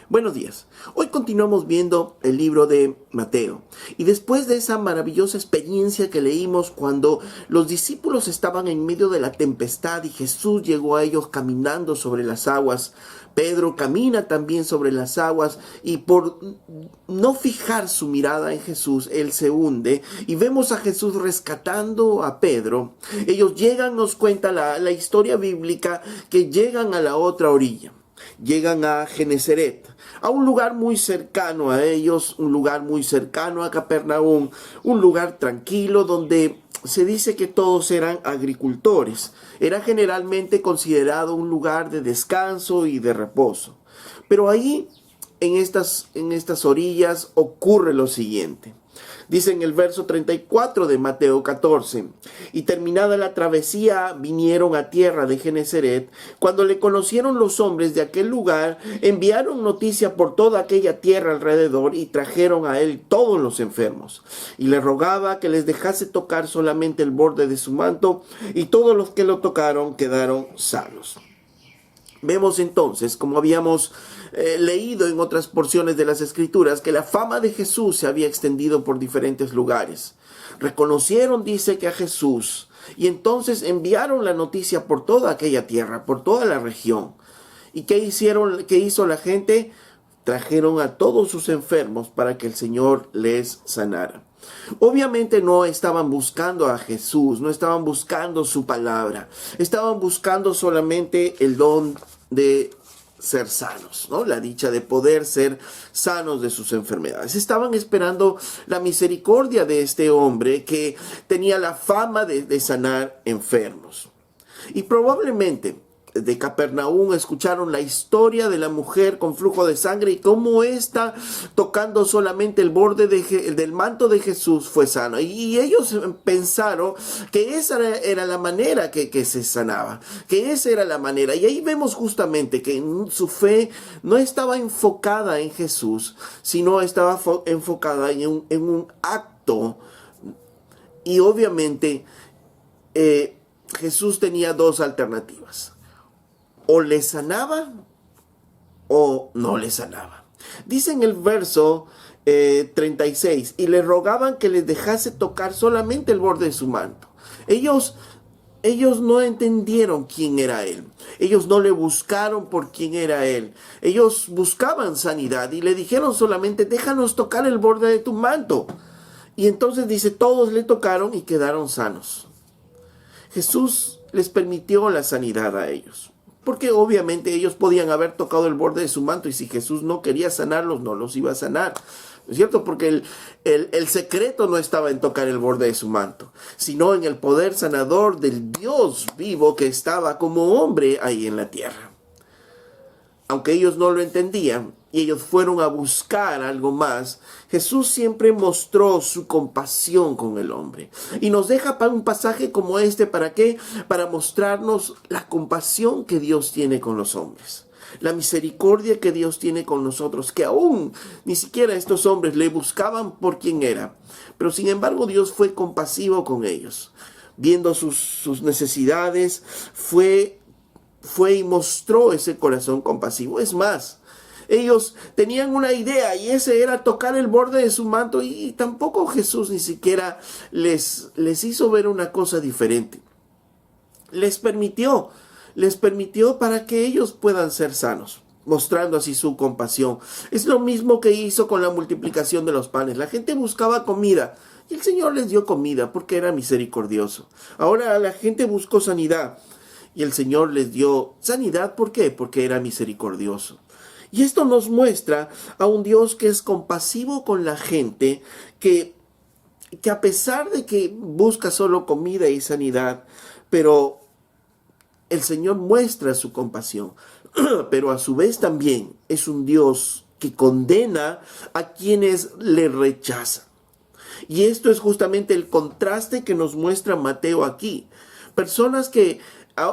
Buenos días. Hoy continuamos viendo el libro de Mateo. Y después de esa maravillosa experiencia que leímos cuando los discípulos estaban en medio de la tempestad y Jesús llegó a ellos caminando sobre las aguas, Pedro camina también sobre las aguas y por no fijar su mirada en Jesús, él se hunde y vemos a Jesús rescatando a Pedro. Ellos llegan, nos cuenta la historia bíblica, que llegan a la otra orilla. Llegan a Genesaret, a un lugar muy cercano a ellos, un lugar muy cercano a Capernaum, un lugar tranquilo donde se dice que todos eran agricultores. Era generalmente considerado un lugar de descanso y de reposo. Pero ahí, en estas orillas, ocurre lo siguiente. Dice en el verso 34 de Mateo 14, y terminada la travesía vinieron a tierra de Genesaret. Cuando le conocieron los hombres de aquel lugar, enviaron noticia por toda aquella tierra alrededor y trajeron a él todos los enfermos. Y le rogaba que les dejase tocar solamente el borde de su manto, y todos los que lo tocaron quedaron sanos. Vemos entonces, como habíamos leído en otras porciones de las Escrituras, que la fama de Jesús se había extendido por diferentes lugares. Reconocieron, dice, que a Jesús, y entonces enviaron la noticia por toda aquella tierra, por toda la región. ¿Y qué hizo la gente? Trajeron a todos sus enfermos para que el Señor les sanara. Obviamente no estaban buscando a Jesús, no estaban buscando su palabra, estaban buscando solamente el don de ser sanos, ¿no? La dicha de poder ser sanos de sus enfermedades. Estaban esperando la misericordia de este hombre que tenía la fama de sanar enfermos. Y probablemente de Capernaum escucharon la historia de la mujer con flujo de sangre y cómo ésta, tocando solamente el borde del manto de Jesús, fue sana. Y ellos pensaron que esa era la manera que se sanaba, que esa era la manera. Y ahí vemos justamente que su fe no estaba enfocada en Jesús, sino estaba enfocada en un acto. Y obviamente Jesús tenía dos alternativas: o le sanaba o no le sanaba. Dice en el verso 36, y le rogaban que les dejase tocar solamente el borde de su manto. Ellos no entendieron quién era él. Ellos no le buscaron por quién era él. Ellos buscaban sanidad y le dijeron solamente: déjanos tocar el borde de tu manto. Y entonces dice, todos le tocaron y quedaron sanos. Jesús les permitió la sanidad a ellos, porque obviamente ellos podían haber tocado el borde de su manto y si Jesús no quería sanarlos, no los iba a sanar. ¿No es cierto? Porque el secreto no estaba en tocar el borde de su manto, sino en el poder sanador del Dios vivo que estaba como hombre ahí en la tierra. Aunque ellos no lo entendían y ellos fueron a buscar algo más, Jesús siempre mostró su compasión con el hombre. Y nos deja para un pasaje como este, ¿para qué? Para mostrarnos la compasión que Dios tiene con los hombres. La misericordia que Dios tiene con nosotros, que aún ni siquiera estos hombres le buscaban por quién era. Pero sin embargo Dios fue compasivo con ellos. Viendo sus necesidades, fue y mostró ese corazón compasivo. Es más, ellos tenían una idea y ese era tocar el borde de su manto y tampoco Jesús ni siquiera les hizo ver una cosa diferente. Les permitió para que ellos puedan ser sanos, mostrando así su compasión. Es lo mismo que hizo con la multiplicación de los panes. La gente buscaba comida y el Señor les dio comida porque era misericordioso. Ahora la gente buscó sanidad y el Señor les dio sanidad. ¿Por qué? Porque era misericordioso. Y esto nos muestra a un Dios que es compasivo con la gente, que a pesar de que busca solo comida y sanidad, pero el Señor muestra su compasión. Pero a su vez también es un Dios que condena a quienes le rechazan. Y esto es justamente el contraste que nos muestra Mateo aquí. Personas que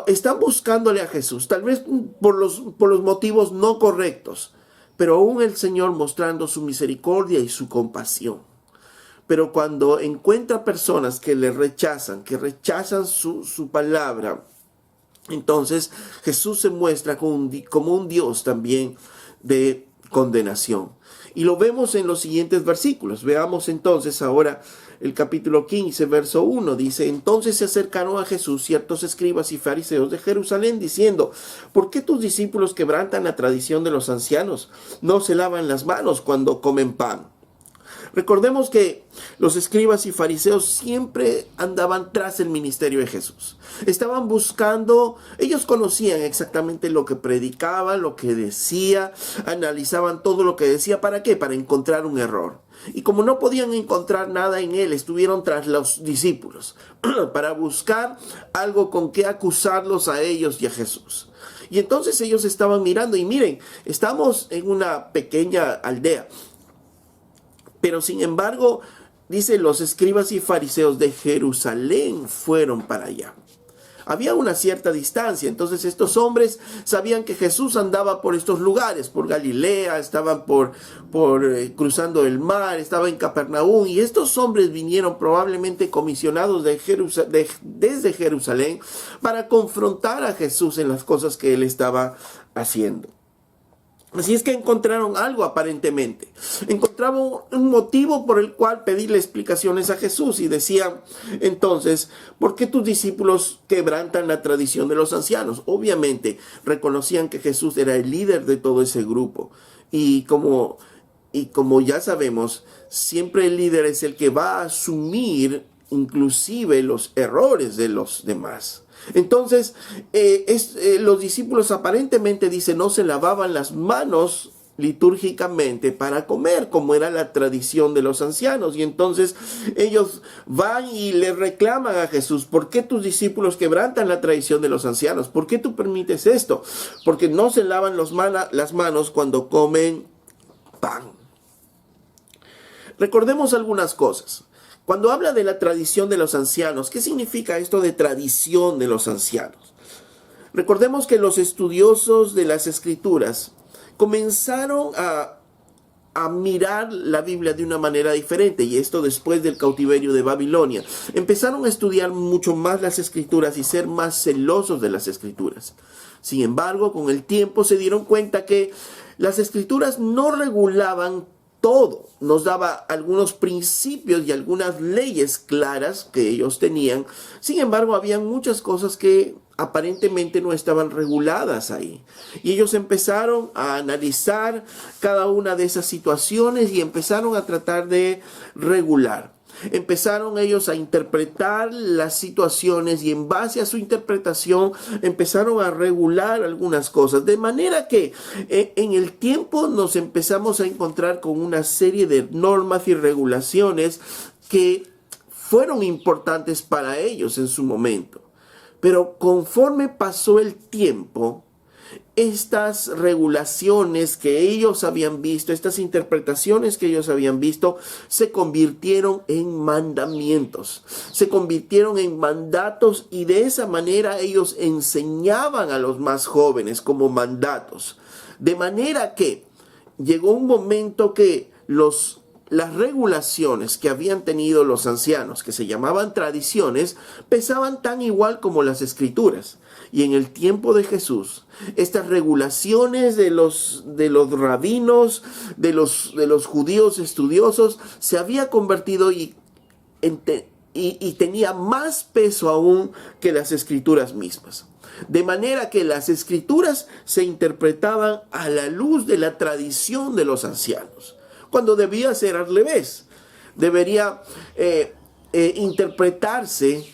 están buscándole a Jesús, tal vez por los motivos no correctos, pero aún el Señor mostrando su misericordia y su compasión. Pero cuando encuentra personas que le rechazan, que rechazan su palabra, entonces Jesús se muestra como un Dios también de condenación. Y lo vemos en los siguientes versículos. Veamos entonces ahora el capítulo 15, verso 1. Dice: entonces se acercaron a Jesús ciertos escribas y fariseos de Jerusalén, diciendo: ¿por qué tus discípulos quebrantan la tradición de los ancianos? No se lavan las manos cuando comen pan. Recordemos que los escribas y fariseos siempre andaban tras el ministerio de Jesús. Estaban buscando, ellos conocían exactamente lo que predicaba, lo que decía, analizaban todo lo que decía. ¿Para qué? Para encontrar un error. Y como no podían encontrar nada en él, estuvieron tras los discípulos para buscar algo con que acusarlos a ellos y a Jesús. Y entonces ellos estaban mirando y miren, estamos en una pequeña aldea. Pero sin embargo, dice, los escribas y fariseos de Jerusalén fueron para allá. Había una cierta distancia, entonces estos hombres sabían que Jesús andaba por estos lugares, por Galilea, estaban por cruzando el mar, estaba en Capernaum, y estos hombres vinieron probablemente comisionados desde Jerusalén para confrontar a Jesús en las cosas que él estaba haciendo. Así es que encontraron algo aparentemente. Encontraban un motivo por el cual pedirle explicaciones a Jesús y decían entonces: ¿por qué tus discípulos quebrantan la tradición de los ancianos? Obviamente reconocían que Jesús era el líder de todo ese grupo. Y como ya sabemos, siempre el líder es el que va a asumir inclusive los errores de los demás. Entonces, los discípulos aparentemente, dice, no se lavaban las manos litúrgicamente para comer, como era la tradición de los ancianos. Y entonces ellos van y le reclaman a Jesús: ¿por qué tus discípulos quebrantan la tradición de los ancianos? ¿Por qué tú permites esto? Porque no se lavan las manos cuando comen pan. Recordemos algunas cosas. Cuando habla de la tradición de los ancianos, ¿qué significa esto de tradición de los ancianos? Recordemos que los estudiosos de las Escrituras comenzaron a mirar la Biblia de una manera diferente, y esto después del cautiverio de Babilonia. Empezaron a estudiar mucho más las Escrituras y ser más celosos de las Escrituras. Sin embargo, con el tiempo se dieron cuenta que las Escrituras no regulaban todo, nos daba algunos principios y algunas leyes claras que ellos tenían. Sin embargo, había muchas cosas que aparentemente no estaban reguladas ahí. Y ellos empezaron a analizar cada una de esas situaciones y empezaron a tratar de regular. Empezaron ellos a interpretar las situaciones y en base a su interpretación empezaron a regular algunas cosas. De manera que en el tiempo nos empezamos a encontrar con una serie de normas y regulaciones que fueron importantes para ellos en su momento. Pero conforme pasó el tiempo, estas regulaciones que ellos habían visto, estas interpretaciones que ellos habían visto, se convirtieron en mandamientos, se convirtieron en mandatos, y de esa manera ellos enseñaban a los más jóvenes como mandatos. De manera que llegó un momento que las regulaciones que habían tenido los ancianos, que se llamaban tradiciones, pesaban tan igual como las Escrituras. Y en el tiempo de Jesús, estas regulaciones de los rabinos, de los judíos estudiosos, se había convertido y tenía más peso aún que las Escrituras mismas. De manera que las Escrituras se interpretaban a la luz de la tradición de los ancianos, cuando debía ser al revés. Debería interpretarse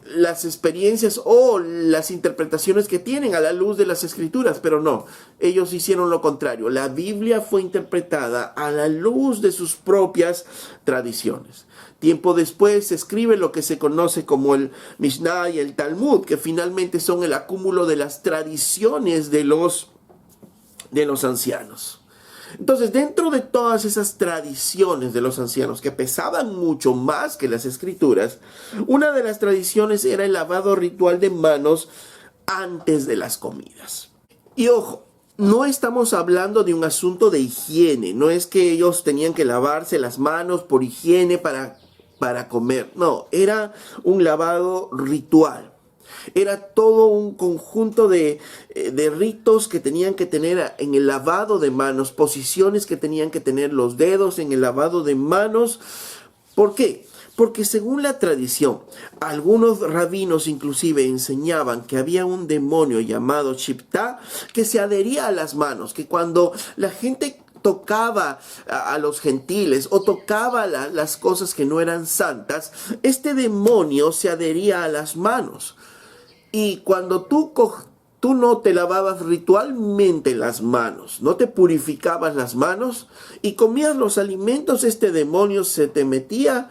las experiencias o las interpretaciones que tienen a la luz de las Escrituras, pero no, ellos hicieron lo contrario. La Biblia fue interpretada a la luz de sus propias tradiciones. Tiempo después se escribe lo que se conoce como el Mishnah y el Talmud, que finalmente son el acúmulo de las tradiciones de los ancianos. Entonces, dentro de todas esas tradiciones de los ancianos que pesaban mucho más que las Escrituras, una de las tradiciones era el lavado ritual de manos antes de las comidas. Y ojo, no estamos hablando de un asunto de higiene, no es que ellos tenían que lavarse las manos por higiene para comer, no, era un lavado ritual. Era todo un conjunto de ritos que tenían que tener en el lavado de manos, posiciones que tenían que tener los dedos en el lavado de manos. ¿Por qué? Porque según la tradición, algunos rabinos inclusive enseñaban que había un demonio llamado Shiptá que se adhería a las manos, que cuando la gente tocaba a los gentiles o tocaba las cosas que no eran santas, este demonio se adhería a las manos. Y cuando tú no te lavabas ritualmente las manos, no te purificabas las manos y comías los alimentos, este demonio se te metía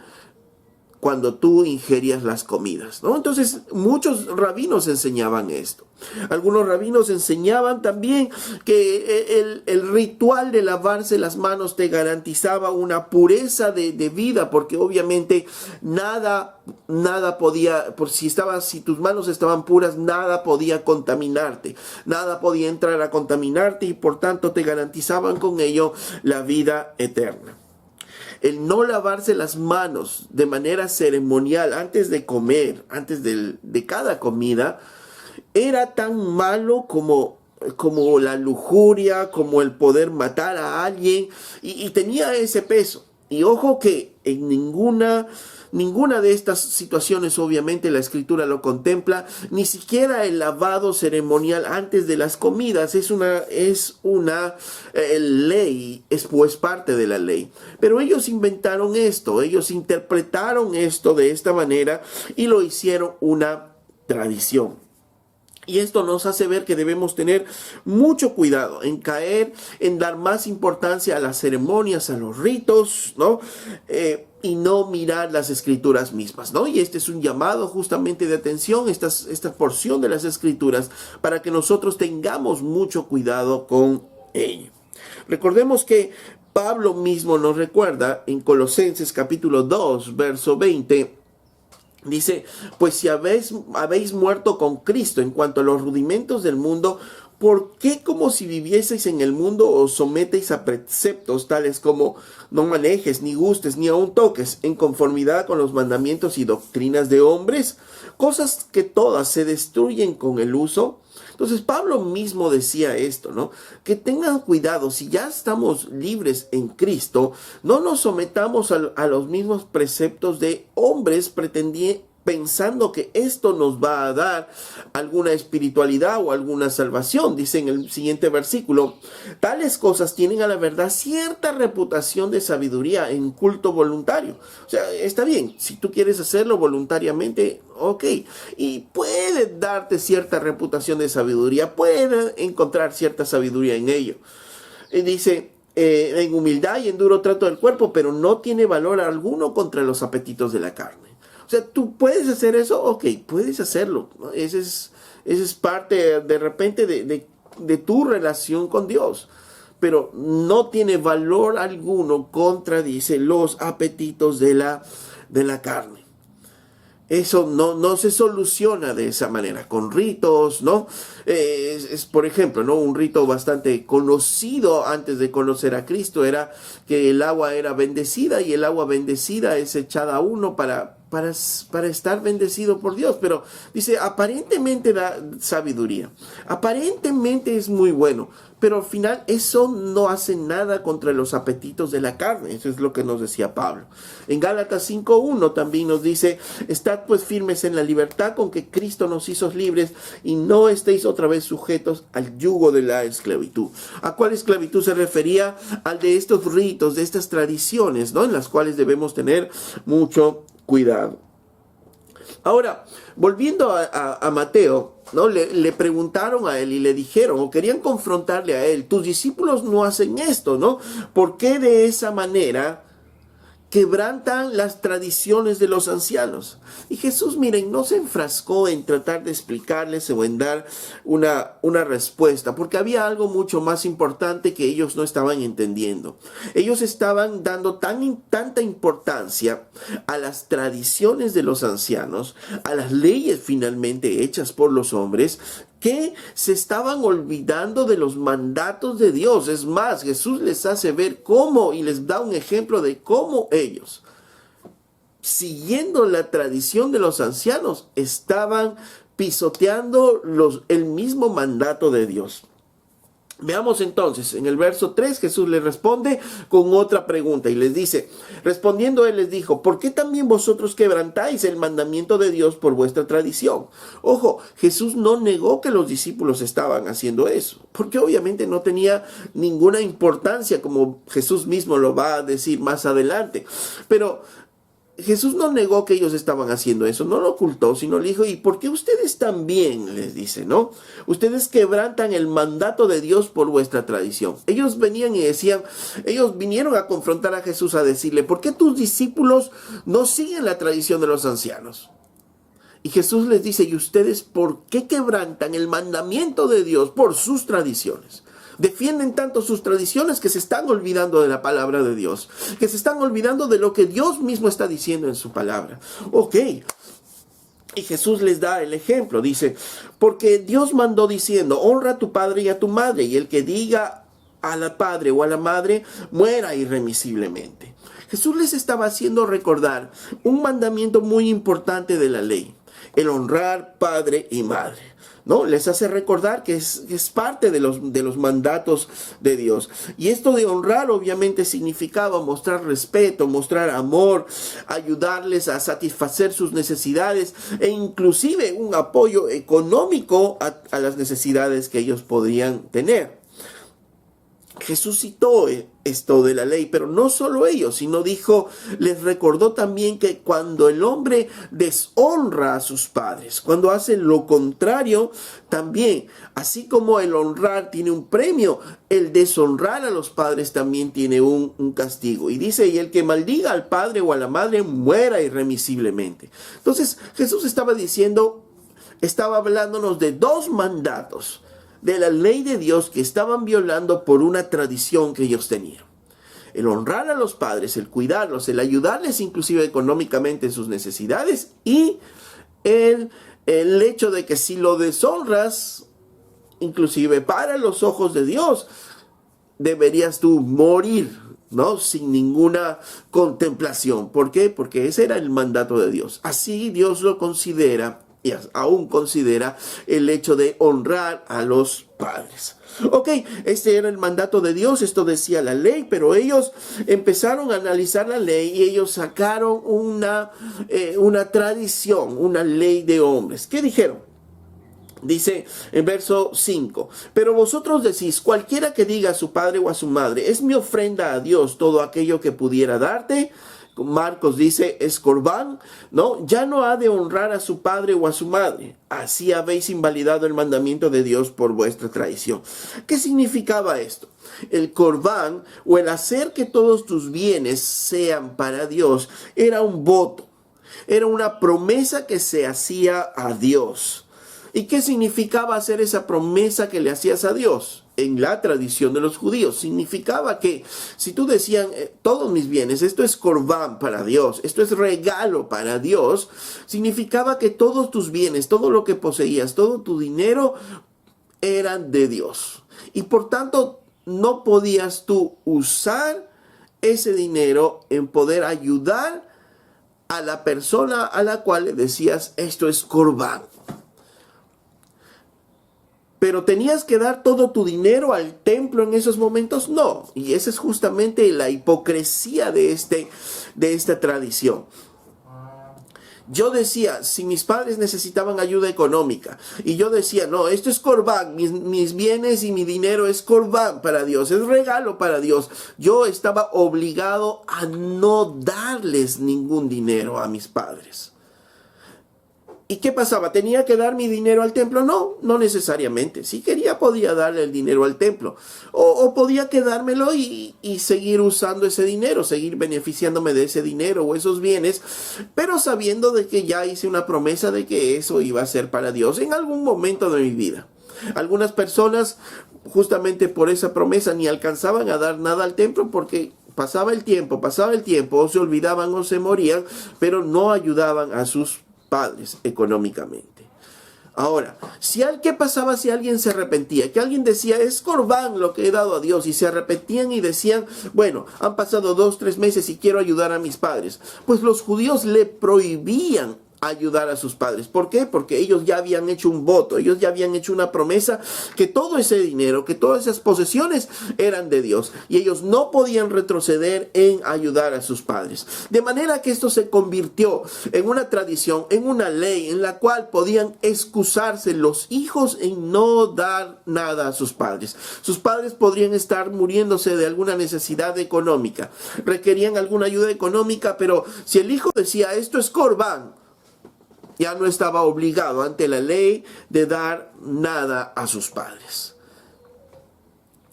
cuando tú ingerías las comidas, ¿no? Entonces, muchos rabinos enseñaban esto. Algunos rabinos enseñaban también que el ritual de lavarse las manos te garantizaba una pureza de vida, porque obviamente nada podía, si tus manos estaban puras, nada podía contaminarte, nada podía entrar a contaminarte y por tanto te garantizaban con ello la vida eterna. El no lavarse las manos de manera ceremonial antes de comer, antes de cada comida, era tan malo como la lujuria, como el poder matar a alguien, y tenía ese peso. Y ojo que en ninguna de estas situaciones obviamente la escritura lo contempla, ni siquiera el lavado ceremonial antes de las comidas es una ley, es pues parte de la ley. Pero ellos inventaron esto, ellos interpretaron esto de esta manera y lo hicieron una tradición. Y esto nos hace ver que debemos tener mucho cuidado en caer, en dar más importancia a las ceremonias, a los ritos, ¿no? Y no mirar las escrituras mismas, ¿no? Y este es un llamado justamente de atención, esta porción de las escrituras, para que nosotros tengamos mucho cuidado con ello. Recordemos que Pablo mismo nos recuerda en Colosenses capítulo 2, verso 20, dice, pues si habéis muerto con Cristo en cuanto a los rudimentos del mundo, ¿por qué como si vivieseis en el mundo os sometéis a preceptos tales como no manejes, ni gustes, ni aun toques, en conformidad con los mandamientos y doctrinas de hombres? Cosas que todas se destruyen con el uso. Entonces Pablo mismo decía esto, ¿no? Que tengan cuidado, si ya estamos libres en Cristo, no nos sometamos a los mismos preceptos de hombres pensando que esto nos va a dar alguna espiritualidad o alguna salvación. Dice en el siguiente versículo, tales cosas tienen a la verdad cierta reputación de sabiduría en culto voluntario. O sea, está bien, si tú quieres hacerlo voluntariamente, ok, y puede darte cierta reputación de sabiduría, puede encontrar cierta sabiduría en ello. Y dice, en humildad y en duro trato del cuerpo, pero no tiene valor alguno contra los apetitos de la carne. O sea, tú puedes hacer eso, ok, puedes hacerlo, ¿no? Ese es parte de repente de tu relación con Dios, pero no tiene valor alguno contra, dice, los apetitos de la carne. Eso no se soluciona de esa manera, con ritos, ¿no? Por ejemplo, ¿no? Un rito bastante conocido antes de conocer a Cristo era que el agua era bendecida y el agua bendecida es echada a uno para estar bendecido por Dios. Pero dice, aparentemente da sabiduría, aparentemente es muy bueno, pero al final eso no hace nada contra los apetitos de la carne. Eso es lo que nos decía Pablo. En Gálatas 5:1 también nos dice, estad pues firmes en la libertad con que Cristo nos hizo libres y no estéis otra vez sujetos al yugo de la esclavitud. ¿A cuál esclavitud se refería? Al de estos ritos, de estas tradiciones, ¿no? En las cuales debemos tener mucho cuidado. Ahora, volviendo a Mateo, ¿no? Le preguntaron a él y le dijeron, o querían confrontarle a él, tus discípulos no hacen esto, ¿no? ¿Por qué de esa manera quebrantan las tradiciones de los ancianos? Y Jesús, miren, no se enfrascó en tratar de explicarles o en dar una respuesta, porque había algo mucho más importante que ellos no estaban entendiendo. Ellos estaban dando tanta importancia a las tradiciones de los ancianos, a las leyes finalmente hechas por los hombres, que se estaban olvidando de los mandatos de Dios. Es más, Jesús les hace ver cómo y les da un ejemplo de cómo ellos, siguiendo la tradición de los ancianos, estaban pisoteando el mismo mandato de Dios. Veamos entonces, en el verso 3 Jesús les responde con otra pregunta y les dice, respondiendo él les dijo, ¿por qué también vosotros quebrantáis el mandamiento de Dios por vuestra tradición? Ojo, Jesús no negó que los discípulos estaban haciendo eso, porque obviamente no tenía ninguna importancia, como Jesús mismo lo va a decir más adelante, pero Jesús no negó que ellos estaban haciendo eso, no lo ocultó, sino le dijo, ¿y por qué ustedes también? Les dice, ¿no? Ustedes quebrantan el mandato de Dios por vuestra tradición. Ellos venían y decían, ellos vinieron a confrontar a Jesús a decirle, ¿por qué tus discípulos no siguen la tradición de los ancianos? Y Jesús les dice, ¿y ustedes por qué quebrantan el mandamiento de Dios por sus tradiciones? Defienden tanto sus tradiciones que se están olvidando de la palabra de Dios, que se están olvidando de lo que Dios mismo está diciendo en su palabra. Ok, y Jesús les da el ejemplo, dice, porque Dios mandó diciendo, honra a tu padre y a tu madre, y el que diga al padre o a la madre, muera irremisiblemente. Jesús les estaba haciendo recordar un mandamiento muy importante de la ley, el honrar padre y madre. ¿No? Les hace recordar que es parte de los mandatos de Dios. Y esto de honrar obviamente significaba mostrar respeto, mostrar amor, ayudarles a satisfacer sus necesidades e inclusive un apoyo económico a las necesidades que ellos podrían tener. Jesús citó esto de la ley, pero no solo ellos, sino les recordó también que cuando el hombre deshonra a sus padres, cuando hace lo contrario, también, así como el honrar tiene un premio, el deshonrar a los padres también tiene un castigo. Y dice, y el que maldiga al padre o a la madre muera irremisiblemente. Entonces, Jesús estaba hablándonos de dos mandatos de la ley de Dios que estaban violando por una tradición que ellos tenían. El honrar a los padres, el cuidarlos, el ayudarles inclusive económicamente en sus necesidades y el hecho de que si lo deshonras, inclusive para los ojos de Dios, deberías tú morir, ¿no? Sin ninguna contemplación. ¿Por qué? Porque ese era el mandato de Dios. Así Dios lo considera y aún considera el hecho de honrar a los padres. Ok, este era el mandato de Dios, esto decía la ley, pero ellos empezaron a analizar la ley y ellos sacaron una tradición, una ley de hombres. ¿Qué dijeron? Dice en verso 5, pero vosotros decís, cualquiera que diga a su padre o a su madre, es mi ofrenda a Dios todo aquello que pudiera darte. Marcos dice, es corbán, ¿no? Ya no ha de honrar a su padre o a su madre. Así habéis invalidado el mandamiento de Dios por vuestra traición. ¿Qué significaba esto? El corbán o el hacer que todos tus bienes sean para Dios era un voto, era una promesa que se hacía a Dios. ¿Y qué significaba hacer esa promesa que le hacías a Dios? En la tradición de los judíos, significaba que si tú decías, todos mis bienes, esto es corbán para Dios, esto es regalo para Dios, significaba que todos tus bienes, todo lo que poseías, todo tu dinero, eran de Dios. Y por tanto, no podías tú usar ese dinero en poder ayudar a la persona a la cual le decías, esto es corbán. ¿Pero tenías que dar todo tu dinero al templo en esos momentos? No. Y esa es justamente la hipocresía de esta tradición. Yo decía, si mis padres necesitaban ayuda económica, y yo decía, no, esto es corbán, mis bienes y mi dinero es corbán para Dios, es regalo para Dios. Yo estaba obligado a no darles ningún dinero a mis padres. ¿Y qué pasaba? ¿Tenía que dar mi dinero al templo? No, no necesariamente. Si quería, podía darle el dinero al templo. O podía quedármelo y seguir usando ese dinero, seguir beneficiándome de ese dinero o esos bienes, pero sabiendo de que ya hice una promesa de que eso iba a ser para Dios en algún momento de mi vida. Algunas personas, justamente por esa promesa, ni alcanzaban a dar nada al templo porque pasaba el tiempo, o se olvidaban o se morían, pero no ayudaban a sus padres económicamente. Ahora, ¿qué pasaba si alguien se arrepentía? Que alguien decía, es corbán lo que he dado a Dios, y se arrepentían y decían, bueno, han pasado 2-3 meses y quiero ayudar a mis padres. Pues los judíos le prohibían ayudar a sus padres. ¿Por qué? Porque ellos ya habían hecho un voto, ellos ya habían hecho una promesa que todo ese dinero, que todas esas posesiones eran de Dios y ellos no podían retroceder en ayudar a sus padres. De manera que esto se convirtió en una tradición, en una ley en la cual podían excusarse los hijos en no dar nada a sus padres. Sus padres podrían estar muriéndose de alguna necesidad económica, requerían alguna ayuda económica, pero si el hijo decía esto es corbán, ya no estaba obligado ante la ley de dar nada a sus padres.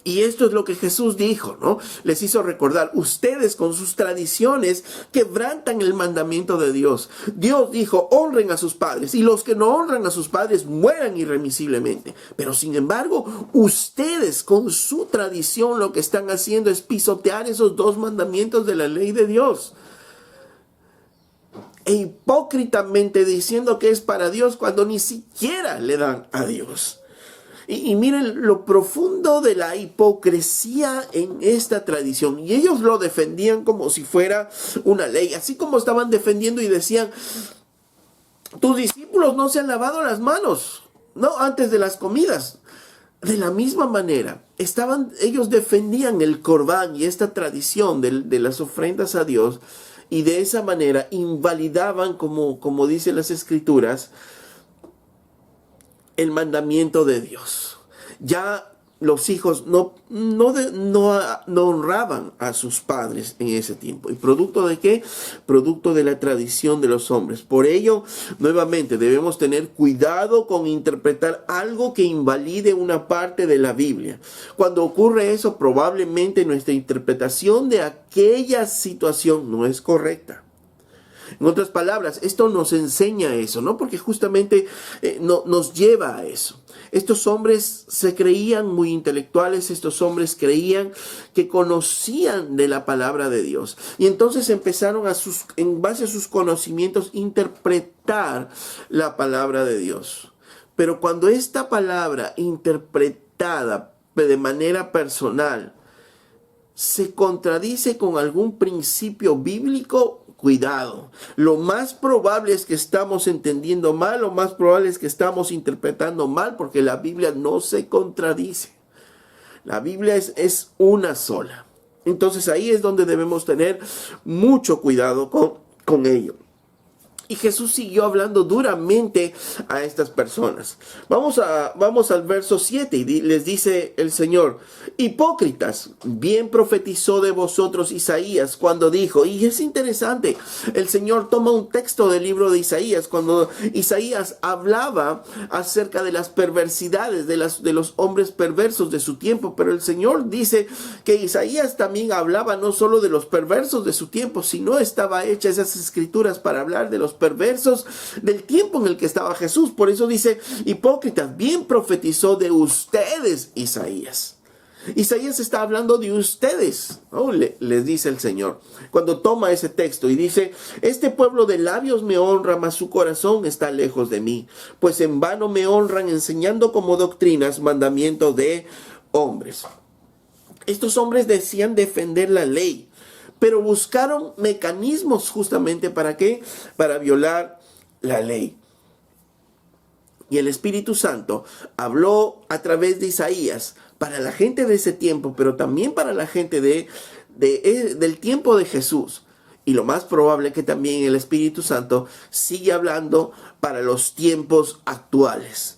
Y esto es lo que Jesús dijo, ¿no? Les hizo recordar, ustedes con sus tradiciones quebrantan el mandamiento de Dios. Dios dijo, honren a sus padres, y los que no honran a sus padres mueran irremisiblemente. Pero sin embargo, ustedes con su tradición lo que están haciendo es pisotear esos dos mandamientos de la ley de Dios. E hipócritamente diciendo que es para Dios cuando ni siquiera le dan a Dios. Y miren lo profundo de la hipocresía en esta tradición. Y ellos lo defendían como si fuera una ley. Así como estaban defendiendo y decían, tus discípulos no se han lavado las manos, no, antes de las comidas. De la misma manera, ellos defendían el corbán y esta tradición de las ofrendas a Dios. Y de esa manera invalidaban, como dicen las Escrituras, el mandamiento de Dios. Ya los hijos no honraban a sus padres en ese tiempo. ¿Y producto de qué? Producto de la tradición de los hombres. Por ello, nuevamente, debemos tener cuidado con interpretar algo que invalide una parte de la Biblia. Cuando ocurre eso, probablemente nuestra interpretación de aquella situación no es correcta. En otras palabras, esto nos enseña eso, ¿no? Porque justamente nos lleva a eso. Estos hombres se creían muy intelectuales, estos hombres creían que conocían de la palabra de Dios. Y entonces empezaron en base a sus conocimientos, interpretar la palabra de Dios. Pero cuando esta palabra interpretada de manera personal se contradice con algún principio bíblico, cuidado. Lo más probable es que estamos entendiendo mal, lo más probable es que estamos interpretando mal, porque la Biblia no se contradice. La Biblia es una sola. Entonces ahí es donde debemos tener mucho cuidado con ello. Y Jesús siguió hablando duramente a estas personas. Vamos al verso 7 y les dice el Señor: hipócritas, bien profetizó de vosotros Isaías cuando dijo, y es interesante, el Señor toma un texto del libro de Isaías, cuando Isaías hablaba acerca de las perversidades de los hombres perversos de su tiempo, pero el Señor dice que Isaías también hablaba no solo de los perversos de su tiempo, sino estaba hecha esas escrituras para hablar de los perversos del tiempo en el que estaba Jesús. Por eso dice, hipócritas, bien profetizó de ustedes Isaías. Isaías está hablando de ustedes, ¿no? Les dice el Señor, cuando toma ese texto y dice, este pueblo de labios me honra, mas su corazón está lejos de mí, pues en vano me honran enseñando como doctrinas mandamientos de hombres. Estos hombres decían defender la ley, pero buscaron mecanismos justamente ¿para qué? Para violar la ley. Y el Espíritu Santo habló a través de Isaías para la gente de ese tiempo, pero también para la gente del tiempo de Jesús. Y lo más probable que también el Espíritu Santo sigue hablando para los tiempos actuales.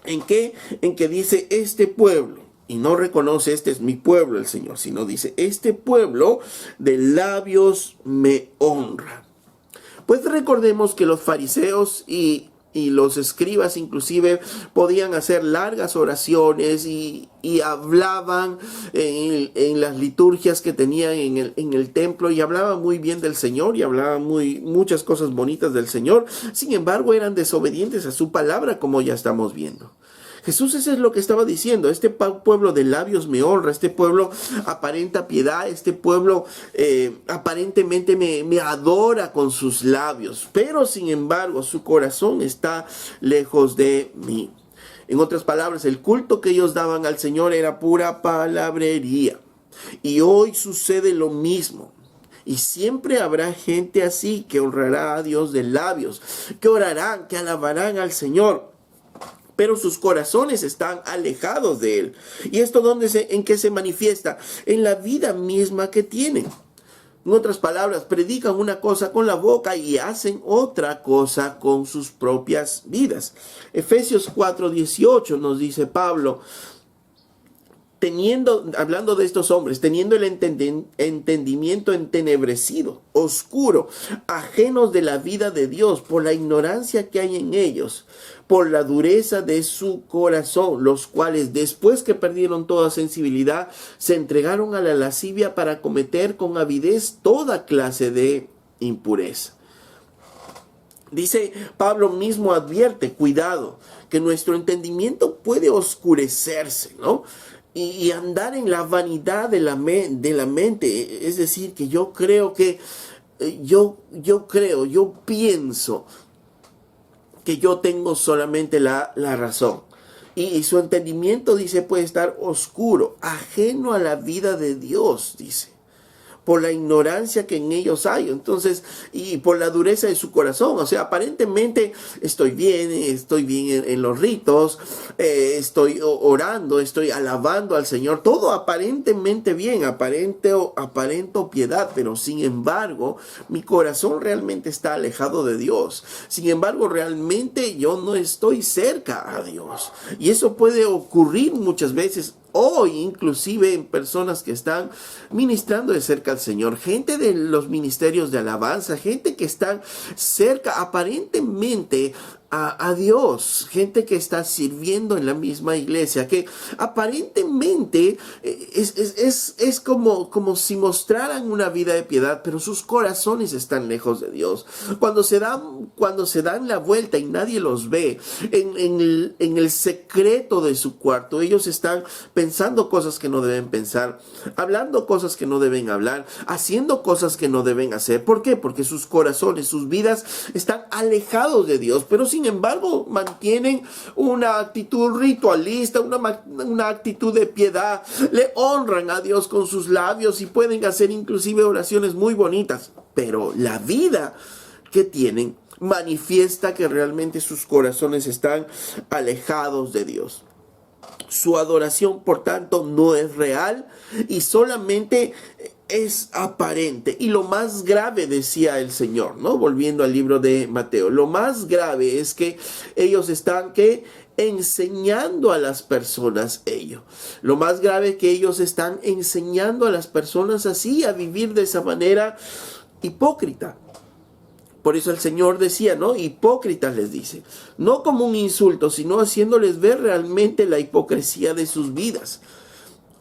¿En qué? En que dice este pueblo. Y no reconoce, este es mi pueblo el Señor, sino dice, este pueblo de labios me honra. Pues recordemos que los fariseos y los escribas inclusive podían hacer largas oraciones y hablaban en las liturgias que tenían en el templo, y hablaban muy bien del Señor y hablaban muchas cosas bonitas del Señor. Sin embargo, eran desobedientes a su palabra, como ya estamos viendo. Jesús eso es lo que estaba diciendo, este pueblo de labios me honra, este pueblo aparenta piedad, este pueblo aparentemente me adora con sus labios, pero sin embargo su corazón está lejos de mí. En otras palabras, el culto que ellos daban al Señor era pura palabrería. Y hoy sucede lo mismo. Y siempre habrá gente así que honrará a Dios de labios, que orarán, que alabarán al Señor, pero sus corazones están alejados de Él. ¿Y esto en qué se manifiesta? En la vida misma que tienen. En otras palabras, predican una cosa con la boca y hacen otra cosa con sus propias vidas. Efesios 4:18 nos dice Pablo, hablando de estos hombres, teniendo el entendimiento entenebrecido, oscuro, ajenos de la vida de Dios por la ignorancia que hay en ellos, por la dureza de su corazón, los cuales después que perdieron toda sensibilidad, se entregaron a la lascivia para cometer con avidez toda clase de impureza. Dice Pablo mismo advierte, cuidado, que nuestro entendimiento puede oscurecerse, ¿no? Y andar en la vanidad de la mente, es decir, que yo creo que, yo pienso que yo tengo solamente la razón. Y su entendimiento, dice, puede estar oscuro, ajeno a la vida de Dios, dice, por la ignorancia que en ellos hay, entonces, y por la dureza de su corazón. O sea, aparentemente estoy bien en los ritos, estoy orando, estoy alabando al Señor, todo aparentemente bien, aparento piedad, pero sin embargo, mi corazón realmente está alejado de Dios. Sin embargo, realmente yo no estoy cerca a Dios. Y eso puede ocurrir muchas veces hoy, inclusive en personas que están ministrando de cerca al Señor, gente de los ministerios de alabanza, gente que están cerca aparentemente a Dios, gente que está sirviendo en la misma iglesia, que aparentemente es como si mostraran una vida de piedad, pero sus corazones están lejos de Dios. Cuando se dan la vuelta y nadie los ve, en el secreto de su cuarto, ellos están pensando cosas que no deben pensar, hablando cosas que no deben hablar, haciendo cosas que no deben hacer. ¿Por qué? Porque sus corazones, sus vidas están alejados de Dios, pero sin embargo mantienen una actitud ritualista, una actitud de piedad, le honran a Dios con sus labios y pueden hacer inclusive oraciones muy bonitas, pero la vida que tienen manifiesta que realmente sus corazones están alejados de Dios. Su adoración, por tanto, no es real y solamente es aparente. Y lo más grave, decía el Señor, ¿no? Volviendo al libro de Mateo, lo más grave es que ellos están enseñando a las personas ello. Lo más grave es que ellos están enseñando a las personas así a vivir de esa manera hipócrita. Por eso el Señor decía, ¿no? Hipócritas les dice, no como un insulto, sino haciéndoles ver realmente la hipocresía de sus vidas.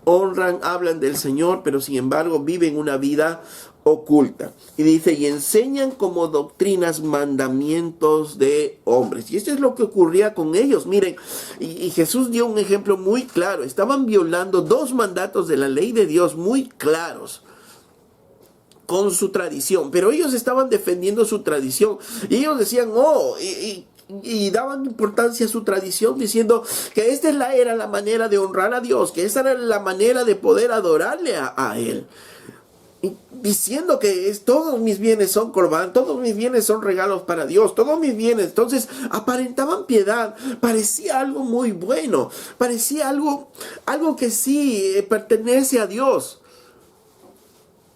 Honran, hablan del Señor, pero sin embargo viven una vida oculta. Y dice, y enseñan como doctrinas mandamientos de hombres. Y esto es lo que ocurría con ellos. Miren, y Jesús dio un ejemplo muy claro. Estaban violando 2 mandatos de la ley de Dios muy claros con su tradición, pero ellos estaban defendiendo su tradición y ellos decían, y daban importancia a su tradición diciendo que esta era la manera de honrar a Dios, que esa era la manera de poder adorarle a Él. Y diciendo que todos mis bienes son corbán, todos mis bienes son regalos para Dios, todos mis bienes. Entonces aparentaban piedad, parecía algo muy bueno, parecía algo que sí pertenece a Dios.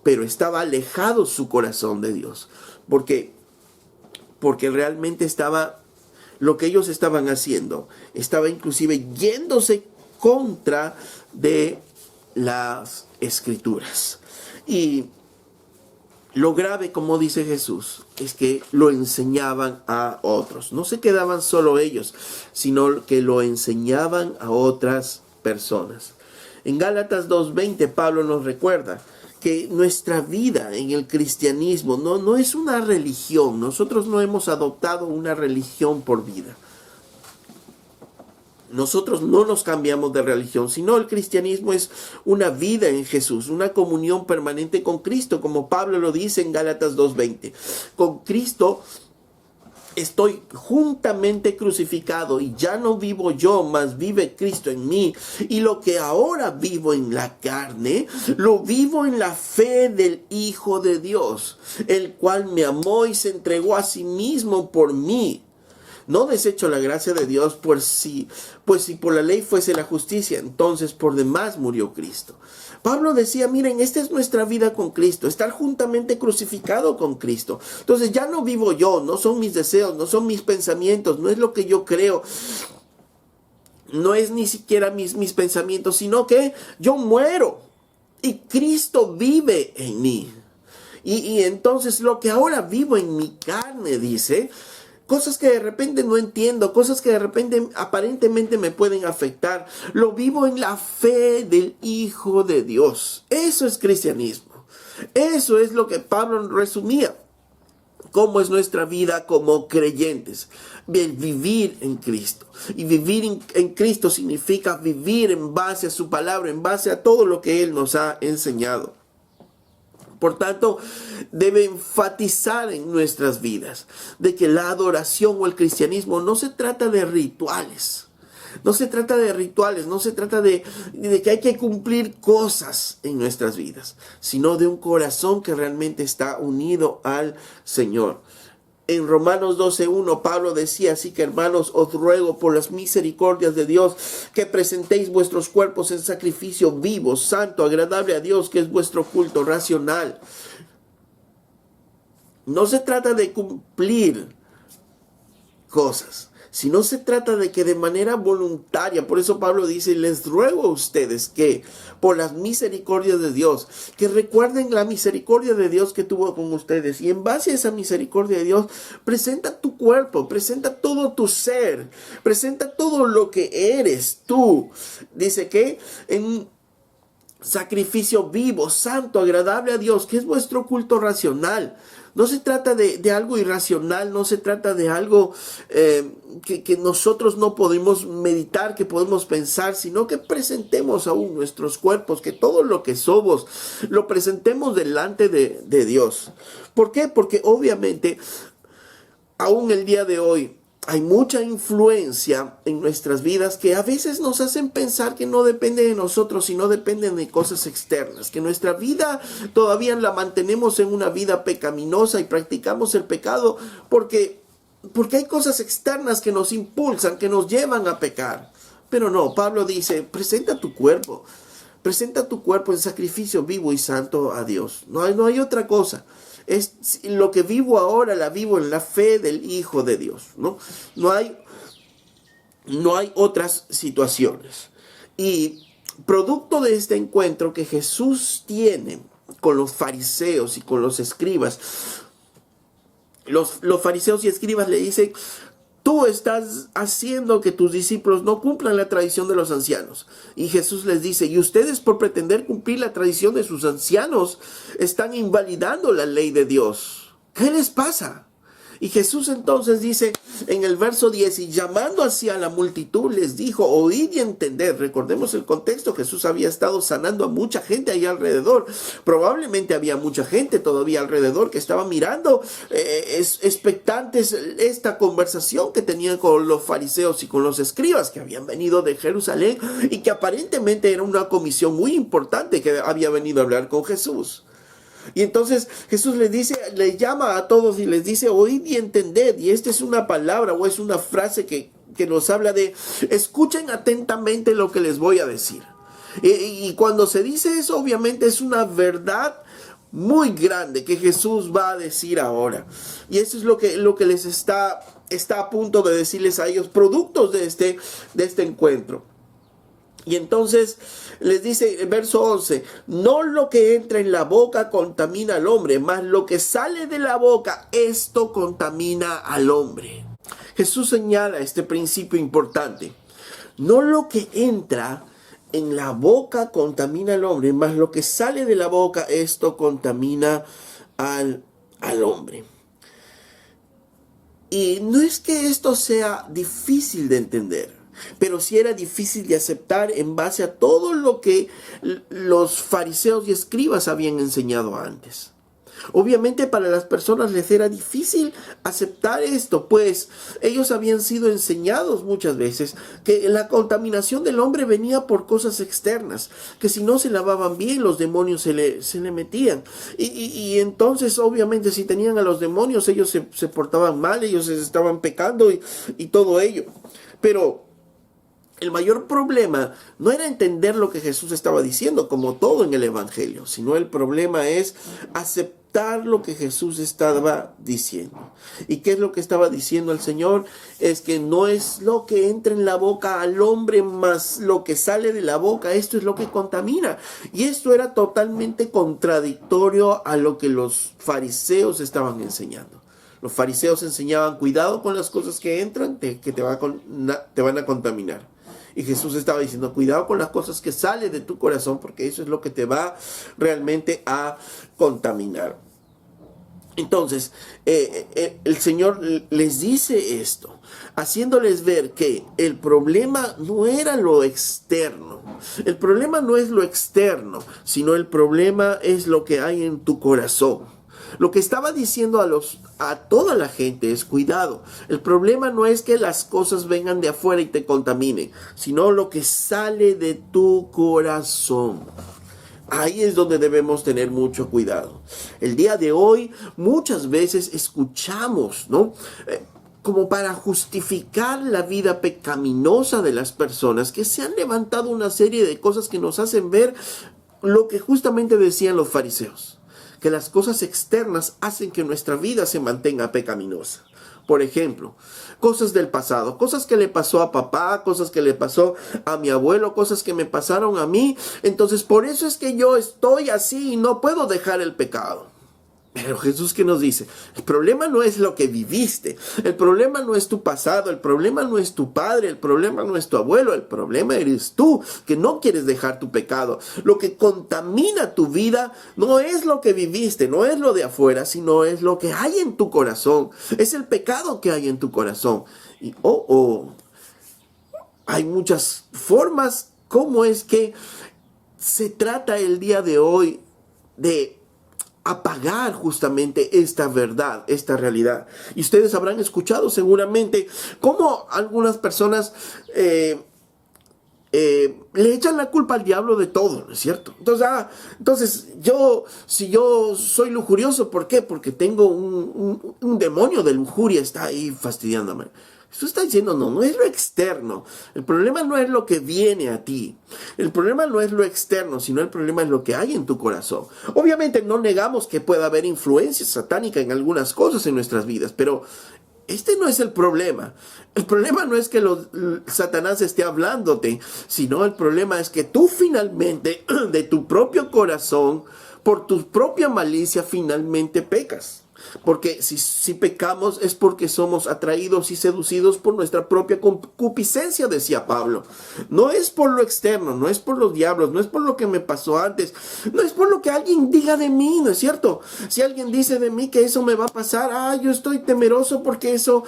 Pero estaba alejado su corazón de Dios. Porque realmente lo que ellos estaban haciendo, estaba inclusive yéndose contra de las Escrituras. Y lo grave, como dice Jesús, es que lo enseñaban a otros. No se quedaban solo ellos, sino que lo enseñaban a otras personas. En Gálatas 2:20, Pablo nos recuerda que nuestra vida en el cristianismo no es una religión. Nosotros no hemos adoptado una religión por vida. Nosotros no nos cambiamos de religión, sino el cristianismo es una vida en Jesús, una comunión permanente con Cristo, como Pablo lo dice en Gálatas 2:20. Con Cristo estoy juntamente crucificado y ya no vivo yo, mas vive Cristo en mí. Y lo que ahora vivo en la carne, lo vivo en la fe del Hijo de Dios, el cual me amó y se entregó a sí mismo por mí. No desecho la gracia de Dios, pues si por la ley fuese la justicia, entonces por demás murió Cristo. Pablo decía, miren, esta es nuestra vida con Cristo, estar juntamente crucificado con Cristo. Entonces ya no vivo yo, no son mis deseos, no son mis pensamientos, no es lo que yo creo, no es ni siquiera mis pensamientos, sino que yo muero y Cristo vive en mí. Y entonces lo que ahora vivo en mi carne, dice, cosas que de repente no entiendo, cosas que de repente aparentemente me pueden afectar, lo vivo en la fe del Hijo de Dios. Eso es cristianismo. Eso es lo que Pablo resumía. ¿Cómo es nuestra vida como creyentes? Bien, vivir en Cristo. Y vivir en Cristo significa vivir en base a su palabra, en base a todo lo que Él nos ha enseñado. Por tanto, debe enfatizar en nuestras vidas de que la adoración o el cristianismo no se trata de rituales. No se trata de rituales, no se trata de que hay que cumplir cosas en nuestras vidas, sino de un corazón que realmente está unido al Señor. En Romanos 12:1 Pablo decía, así que hermanos, os ruego por las misericordias de Dios que presentéis vuestros cuerpos en sacrificio vivo, santo, agradable a Dios, que es vuestro culto racional. No se trata de cumplir cosas, sino se trata de que de manera voluntaria, por eso Pablo dice, les ruego a ustedes que por las misericordias de Dios, que recuerden la misericordia de Dios que tuvo con ustedes, y en base a esa misericordia de Dios, presenta tu cuerpo, presenta todo tu ser, presenta todo lo que eres tú. Dice que en sacrificio vivo, santo, agradable a Dios, que es vuestro culto racional. No se trata de algo irracional, no se trata de algo que nosotros no podemos meditar, que podemos pensar, sino que presentemos aún nuestros cuerpos, que todo lo que somos lo presentemos delante de Dios. ¿Por qué? Porque obviamente aún el día de hoy hay mucha influencia en nuestras vidas que a veces nos hacen pensar que no depende de nosotros, sino dependen de cosas externas, que nuestra vida todavía la mantenemos en una vida pecaminosa y practicamos el pecado porque hay cosas externas que nos impulsan, que nos llevan a pecar. Pero no, Pablo dice, presenta tu cuerpo en sacrificio vivo y santo a Dios. No hay otra cosa. Es lo que vivo ahora, la vivo en la fe del Hijo de Dios, ¿no? No hay otras situaciones. Y producto de este encuentro que Jesús tiene con los fariseos y con los escribas, los fariseos y escribas le dicen, tú estás haciendo que tus discípulos no cumplan la tradición de los ancianos. Y Jesús les dice, y ustedes por pretender cumplir la tradición de sus ancianos, están invalidando la ley de Dios. ¿Qué les pasa? Y Jesús entonces dice en el verso 10, y llamando hacia la multitud les dijo, oíd y entended. Recordemos el contexto, Jesús había estado sanando a mucha gente ahí alrededor. Probablemente había mucha gente todavía alrededor que estaba mirando expectantes esta conversación que tenían con los fariseos y con los escribas que habían venido de Jerusalén y que aparentemente era una comisión muy importante que había venido a hablar con Jesús. Y entonces Jesús les llama a todos y les dice, oíd y entended. Y esta es una palabra o es una frase que nos habla de, escuchen atentamente lo que les voy a decir. Y cuando se dice eso, obviamente es una verdad muy grande que Jesús va a decir ahora. Y eso es lo que les está a punto de decirles a ellos, productos de este encuentro. Y entonces les dice, verso 11, no lo que entra en la boca contamina al hombre, mas lo que sale de la boca, esto contamina al hombre. Jesús señala este principio importante. No lo que entra en la boca contamina al hombre, mas lo que sale de la boca, esto contamina al hombre. Y no es que esto sea difícil de entender, pero sí era difícil de aceptar en base a todo lo que los fariseos y escribas habían enseñado antes. Obviamente para las personas les era difícil aceptar esto, pues ellos habían sido enseñados muchas veces que la contaminación del hombre venía por cosas externas, que si no se lavaban bien los demonios se le metían. Y entonces obviamente si tenían a los demonios ellos se portaban mal, ellos estaban pecando y todo ello. Pero el mayor problema no era entender lo que Jesús estaba diciendo, como todo en el Evangelio, sino el problema es aceptar lo que Jesús estaba diciendo. ¿Y qué es lo que estaba diciendo el Señor? Es que no es lo que entra en la boca al hombre, más lo que sale de la boca, esto es lo que contamina. Y esto era totalmente contradictorio a lo que los fariseos estaban enseñando. Los fariseos enseñaban, cuidado con las cosas que entran, que te van a contaminar. Y Jesús estaba diciendo, cuidado con las cosas que salen de tu corazón, porque eso es lo que te va realmente a contaminar. Entonces, el Señor les dice esto, haciéndoles ver que el problema no era lo externo. El problema no es lo externo, sino el problema es lo que hay en tu corazón. Lo que estaba diciendo a toda la gente es cuidado. El problema no es que las cosas vengan de afuera y te contaminen, sino lo que sale de tu corazón. Ahí es donde debemos tener mucho cuidado. El día de hoy muchas veces escuchamos, ¿no? Como para justificar la vida pecaminosa de las personas, que se han levantado una serie de cosas que nos hacen ver lo que justamente decían los fariseos, que las cosas externas hacen que nuestra vida se mantenga pecaminosa. Por ejemplo, cosas del pasado, cosas que le pasó a papá, cosas que le pasó a mi abuelo, cosas que me pasaron a mí. Entonces, por eso es que yo estoy así y no puedo dejar el pecado. Pero Jesús, ¿qué nos dice? El problema no es lo que viviste, el problema no es tu pasado, el problema no es tu padre, el problema no es tu abuelo, el problema eres tú, que no quieres dejar tu pecado. Lo que contamina tu vida no es lo que viviste, no es lo de afuera, sino es lo que hay en tu corazón, es el pecado que hay en tu corazón. Y hay muchas formas como es que se trata el día de hoy de apagar justamente esta verdad, esta realidad. Y ustedes habrán escuchado seguramente cómo algunas personas le echan la culpa al diablo de todo, ¿no es cierto? Entonces si yo soy lujurioso, ¿por qué? Porque tengo un demonio de lujuria, está ahí fastidiándome. Jesús está diciendo, no es lo externo. El problema no es lo que viene a ti. El problema no es lo externo, sino el problema es lo que hay en tu corazón. Obviamente no negamos que pueda haber influencia satánica en algunas cosas en nuestras vidas, pero este no es el problema. El problema no es que Satanás esté hablándote, sino el problema es que tú finalmente, de tu propio corazón, por tu propia malicia, finalmente pecas. Porque si pecamos es porque somos atraídos y seducidos por nuestra propia concupiscencia, decía Pablo. No es por lo externo, no es por los diablos, no es por lo que me pasó antes, no es por lo que alguien diga de mí, ¿no es cierto? Si alguien dice de mí que eso me va a pasar, yo estoy temeroso porque eso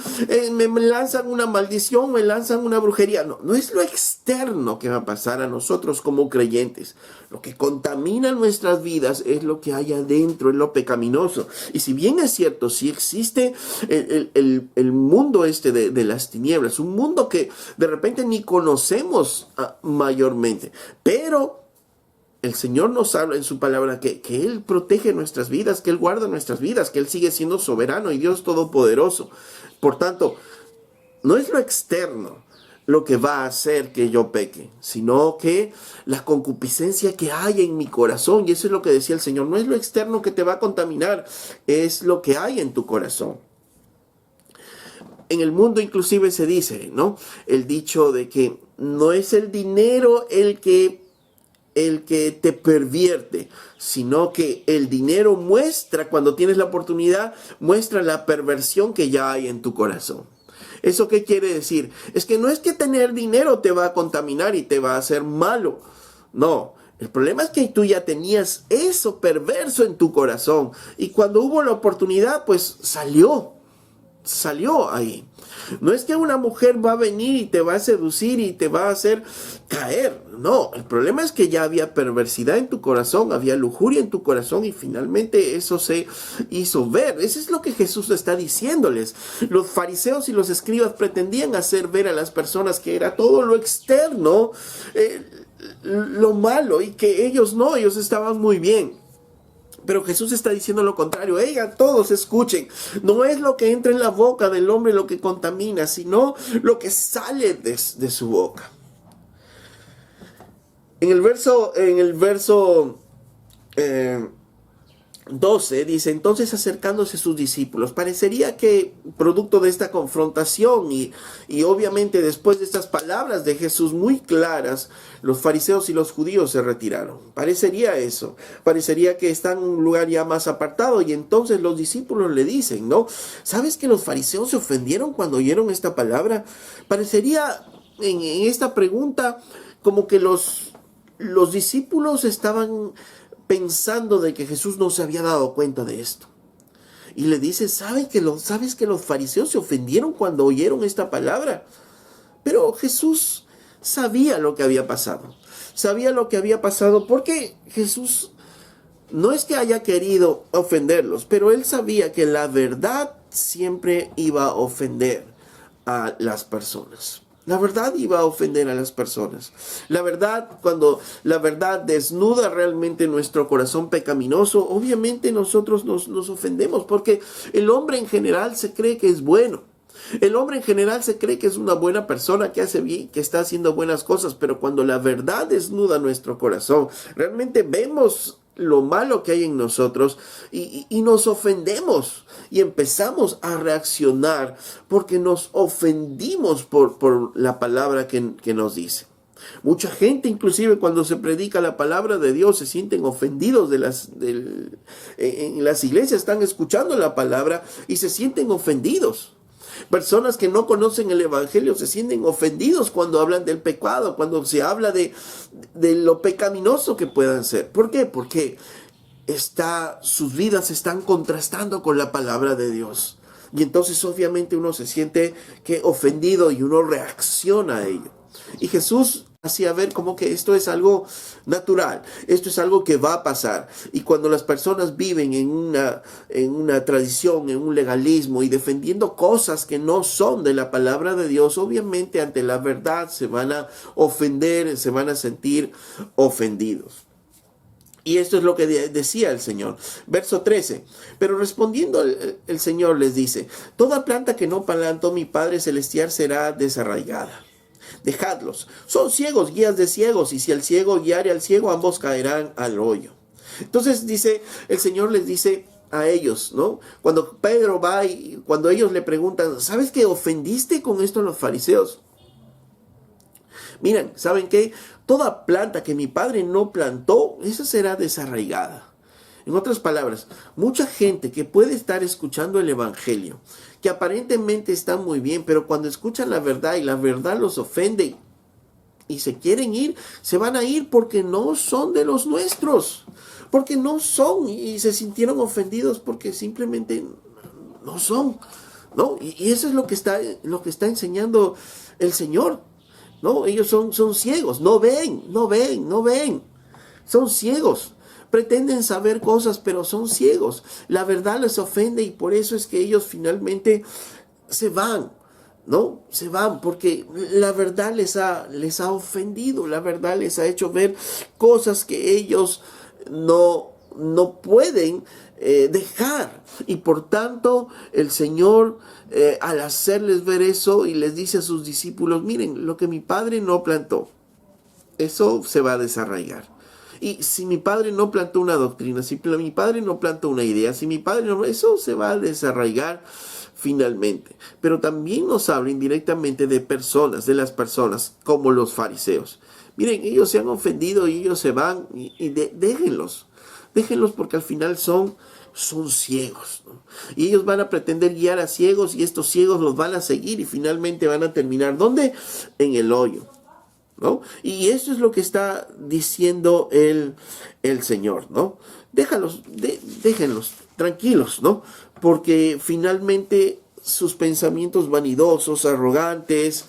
me lanzan una maldición, me lanzan una brujería. No es lo externo que va a pasar a nosotros como creyentes. Lo que contamina nuestras vidas es lo que hay adentro, es lo pecaminoso. Y si bien es cierto, sí existe el mundo de las tinieblas, un mundo que de repente ni conocemos mayormente, pero el Señor nos habla en su palabra que Él protege nuestras vidas, que Él guarda nuestras vidas, que Él sigue siendo soberano y Dios todopoderoso. Por tanto, no es lo externo lo que va a hacer que yo peque, sino que la concupiscencia que hay en mi corazón, y eso es lo que decía el Señor, no es lo externo que te va a contaminar, es lo que hay en tu corazón. En el mundo inclusive se dice, ¿no? El dicho de que no es el dinero el que te pervierte, sino que el dinero muestra, cuando tienes la oportunidad, muestra la perversión que ya hay en tu corazón. ¿Eso qué quiere decir? Es que no es que tener dinero te va a contaminar y te va a hacer malo. No, el problema es que tú ya tenías eso perverso en tu corazón y cuando hubo la oportunidad, pues salió. salió ahí. No es que una mujer va a venir y te va a seducir y te va a hacer caer. No, el problema es que ya había perversidad en tu corazón, había lujuria en tu corazón y finalmente eso se hizo ver. Eso es lo que Jesús está diciéndoles. Los fariseos y los escribas pretendían hacer ver a las personas que era todo lo externo, lo malo, y que ellos no, ellos estaban muy bien. Pero Jesús está diciendo lo contrario. Oigan, todos escuchen. No es lo que entra en la boca del hombre lo que contamina, sino lo que sale de su boca. En el verso 12 dice, entonces acercándose a sus discípulos, parecería que producto de esta confrontación y obviamente después de estas palabras de Jesús muy claras, los fariseos y los judíos se retiraron. Parecería eso, parecería que están en un lugar ya más apartado y entonces los discípulos le dicen, ¿no? ¿Sabes que los fariseos se ofendieron cuando oyeron esta palabra? Parecería en esta pregunta como que los discípulos estaban pensando de que Jesús no se había dado cuenta de esto. Y le dice, ¿sabes que los fariseos se ofendieron cuando oyeron esta palabra? Pero Jesús sabía lo que había pasado. Sabía lo que había pasado porque Jesús no es que haya querido ofenderlos, pero él sabía que la verdad siempre iba a ofender a las personas. La verdad iba a ofender a las personas. La verdad, cuando la verdad desnuda realmente nuestro corazón pecaminoso, obviamente nosotros nos ofendemos porque el hombre en general se cree que es bueno. El hombre en general se cree que es una buena persona, que hace bien, que está haciendo buenas cosas, pero cuando la verdad desnuda nuestro corazón, realmente vemos lo malo que hay en nosotros y nos ofendemos y empezamos a reaccionar porque nos ofendimos por la palabra que nos dice. Mucha gente, inclusive cuando se predica la palabra de Dios, se sienten ofendidos en las iglesias, están escuchando la palabra y se sienten ofendidos. Personas que no conocen el evangelio se sienten ofendidos cuando hablan del pecado, cuando se habla de lo pecaminoso que puedan ser. ¿Por qué? Porque sus vidas están contrastando con la palabra de Dios. Y entonces obviamente uno se siente que ofendido y uno reacciona a ello. Y Jesús hacía ver como que esto es algo natural, esto es algo que va a pasar. Y cuando las personas viven en una tradición, en un legalismo y defendiendo cosas que no son de la palabra de Dios, obviamente ante la verdad se van a ofender, se van a sentir ofendidos. Y esto es lo que decía el Señor. Verso 13. Pero respondiendo el Señor les dice, toda planta que no plantó mi Padre Celestial será desarraigada. Dejadlos, son ciegos, guías de ciegos, y si el ciego guiare al ciego, ambos caerán al hoyo. Entonces dice, el Señor les dice a ellos, ¿no? Cuando Pedro va y cuando ellos le preguntan, ¿sabes que ofendiste con esto a los fariseos? Miren, ¿saben qué? Toda planta que mi Padre no plantó, esa será desarraigada. En otras palabras, mucha gente que puede estar escuchando el evangelio, que aparentemente está muy bien, pero cuando escuchan la verdad y la verdad los ofende y se quieren ir, se van a ir porque no son de los nuestros, porque no son y se sintieron ofendidos porque simplemente no son, ¿no? Y eso es lo que está enseñando el Señor, ¿no? Ellos son ciegos, no ven, son ciegos. Pretenden saber cosas, pero son ciegos. La verdad les ofende y por eso es que ellos finalmente se van, ¿no? Se van porque la verdad les ha ofendido. La verdad les ha hecho ver cosas que ellos no pueden dejar. Y por tanto, el Señor, al hacerles ver eso, y les dice a sus discípulos, miren, lo que mi Padre no plantó, eso se va a desarraigar. Y si mi Padre no plantó una doctrina, si mi Padre no plantó una idea, si mi Padre no, eso se va a desarraigar finalmente. Pero también nos habla indirectamente de las personas como los fariseos. Miren, ellos se han ofendido y ellos se van y déjenlos porque al final son ciegos, ¿no? Y ellos van a pretender guiar a ciegos y estos ciegos los van a seguir y finalmente van a terminar, ¿dónde? En el hoyo, ¿no? Y eso es lo que está diciendo el Señor, ¿no? Déjenlos tranquilos, ¿no? Porque finalmente sus pensamientos vanidosos, arrogantes,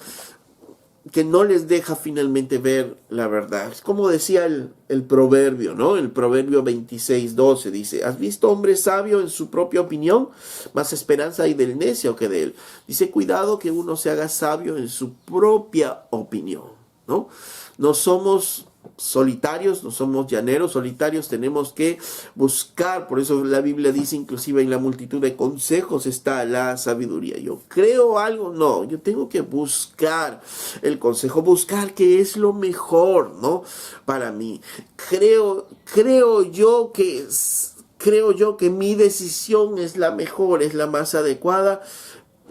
que no les deja finalmente ver la verdad. Es como decía el proverbio, ¿no? El proverbio 26:12 dice: ¿has visto hombre sabio en su propia opinión? Más esperanza hay del necio que de él. Dice, cuidado que uno se haga sabio en su propia opinión, ¿no? No somos solitarios, no somos llaneros solitarios, tenemos que buscar. Por eso la Biblia dice, inclusive en la multitud de consejos está la sabiduría. Yo creo algo, no, yo tengo que buscar el consejo, buscar qué es lo mejor, ¿no? Para mí. Creo yo que mi decisión es la mejor, es la más adecuada.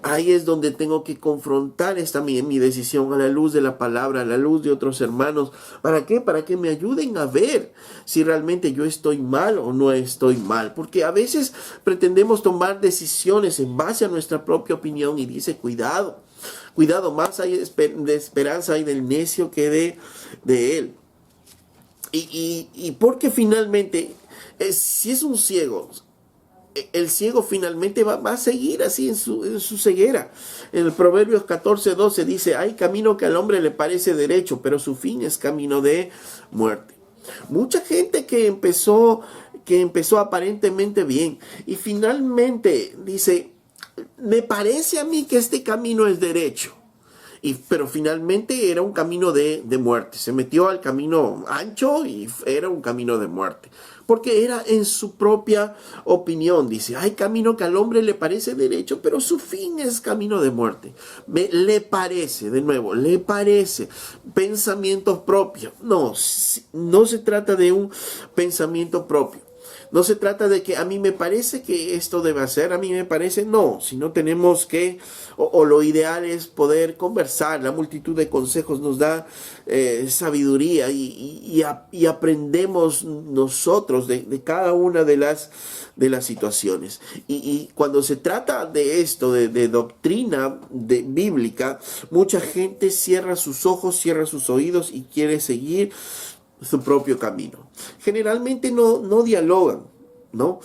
Ahí es donde tengo que confrontar mi decisión a la luz de la palabra, a la luz de otros hermanos. ¿Para qué? Para que me ayuden a ver si realmente yo estoy mal o no estoy mal. Porque a veces pretendemos tomar decisiones en base a nuestra propia opinión y dice, cuidado, más hay de esperanza hay del necio que de él. Y porque finalmente, si es un ciego, el ciego finalmente va a seguir así en su ceguera. En el Proverbios 14:12 dice, hay camino que al hombre le parece derecho, pero su fin es camino de muerte. Mucha gente que empezó aparentemente bien y finalmente dice, me parece a mí que este camino es derecho. Pero finalmente era un camino de muerte. Se metió al camino ancho y era un camino de muerte. Porque era en su propia opinión. Dice, hay camino que al hombre le parece derecho, pero su fin es camino de muerte. Le parece, de nuevo, le parece. Pensamientos propios. No se trata de un pensamiento propio. No se trata de que a mí me parece que esto debe hacer, a mí me parece, no, sino tenemos que, o lo ideal es poder conversar. La multitud de consejos nos da sabiduría y aprendemos nosotros de cada una de las situaciones. Y cuando se trata de esto, de doctrina bíblica, mucha gente cierra sus ojos, cierra sus oídos y quiere seguir su propio camino. Generalmente no dialogan, no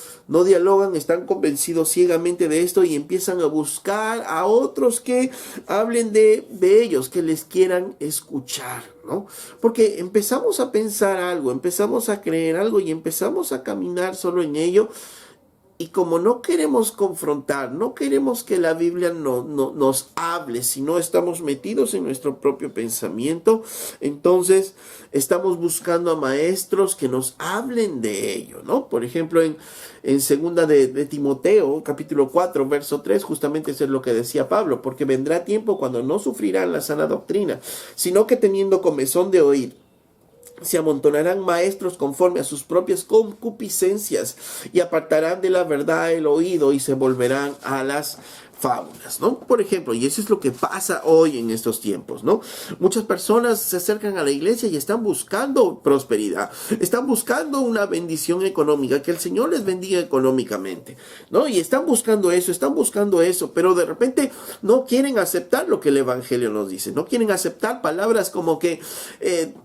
dialogan, están convencidos ciegamente de esto y empiezan a buscar a otros que hablen de ellos, que les quieran escuchar, ¿no? Porque empezamos a pensar algo, empezamos a creer algo y empezamos a caminar solo en ello. Y como no queremos confrontar, no queremos que la Biblia nos hable, si no estamos metidos en nuestro propio pensamiento, entonces estamos buscando a maestros que nos hablen de ello, ¿no? Por ejemplo, en segunda de Timoteo, capítulo 4, verso 3, justamente eso es lo que decía Pablo, porque vendrá tiempo cuando no sufrirán la sana doctrina, sino que teniendo comezón de oír, se amontonarán maestros conforme a sus propias concupiscencias y apartarán de la verdad el oído y se volverán a las fábulas, ¿no? Por ejemplo, y eso es lo que pasa hoy en estos tiempos, ¿no? Muchas personas se acercan a la iglesia y están buscando prosperidad, están buscando una bendición económica, que el Señor les bendiga económicamente, ¿no? Y están buscando eso, pero de repente no quieren aceptar lo que el Evangelio nos dice, no quieren aceptar palabras como que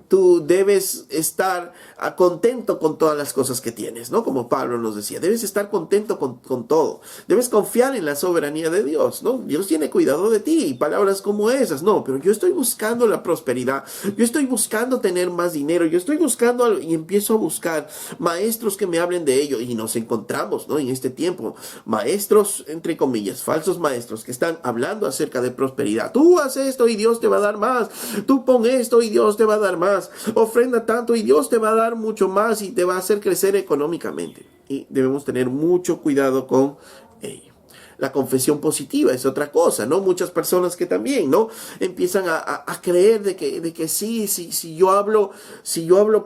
tú debes estar contento con todas las cosas que tienes, ¿no? Como Pablo nos decía, debes estar contento con todo, debes confiar en la soberanía de Dios, ¿no? Dios tiene cuidado de ti, y palabras como esas, no, pero yo estoy buscando la prosperidad, yo estoy buscando tener más dinero, yo estoy buscando algo, y empiezo a buscar maestros que me hablen de ello, y nos encontramos, ¿no? En este tiempo, maestros, entre comillas, falsos maestros, que están hablando acerca de prosperidad. Tú haz esto y Dios te va a dar más, tú pon esto y Dios te va a dar más, ofrenda tanto y Dios te va a dar mucho más y te va a hacer crecer económicamente. Y debemos tener mucho cuidado con ello. La confesión positiva es otra cosa, ¿no? Muchas personas que también, ¿no? Empiezan a creer de que sí, si yo hablo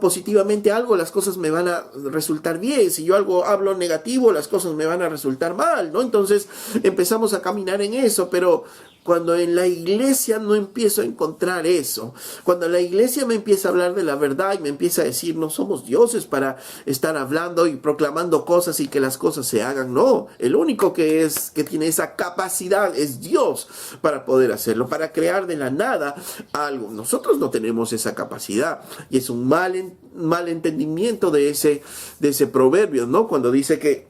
positivamente algo, las cosas me van a resultar bien. Si yo hablo negativo, las cosas me van a resultar mal, ¿no? Entonces empezamos a caminar en eso, pero cuando en la iglesia no empiezo a encontrar eso, cuando la iglesia me empieza a hablar de la verdad y me empieza a decir, no somos dioses para estar hablando y proclamando cosas y que las cosas se hagan, no, el único que tiene esa capacidad es Dios para poder hacerlo, para crear de la nada algo. Nosotros no tenemos esa capacidad y es un mal entendimiento de ese proverbio, ¿no? Cuando dice que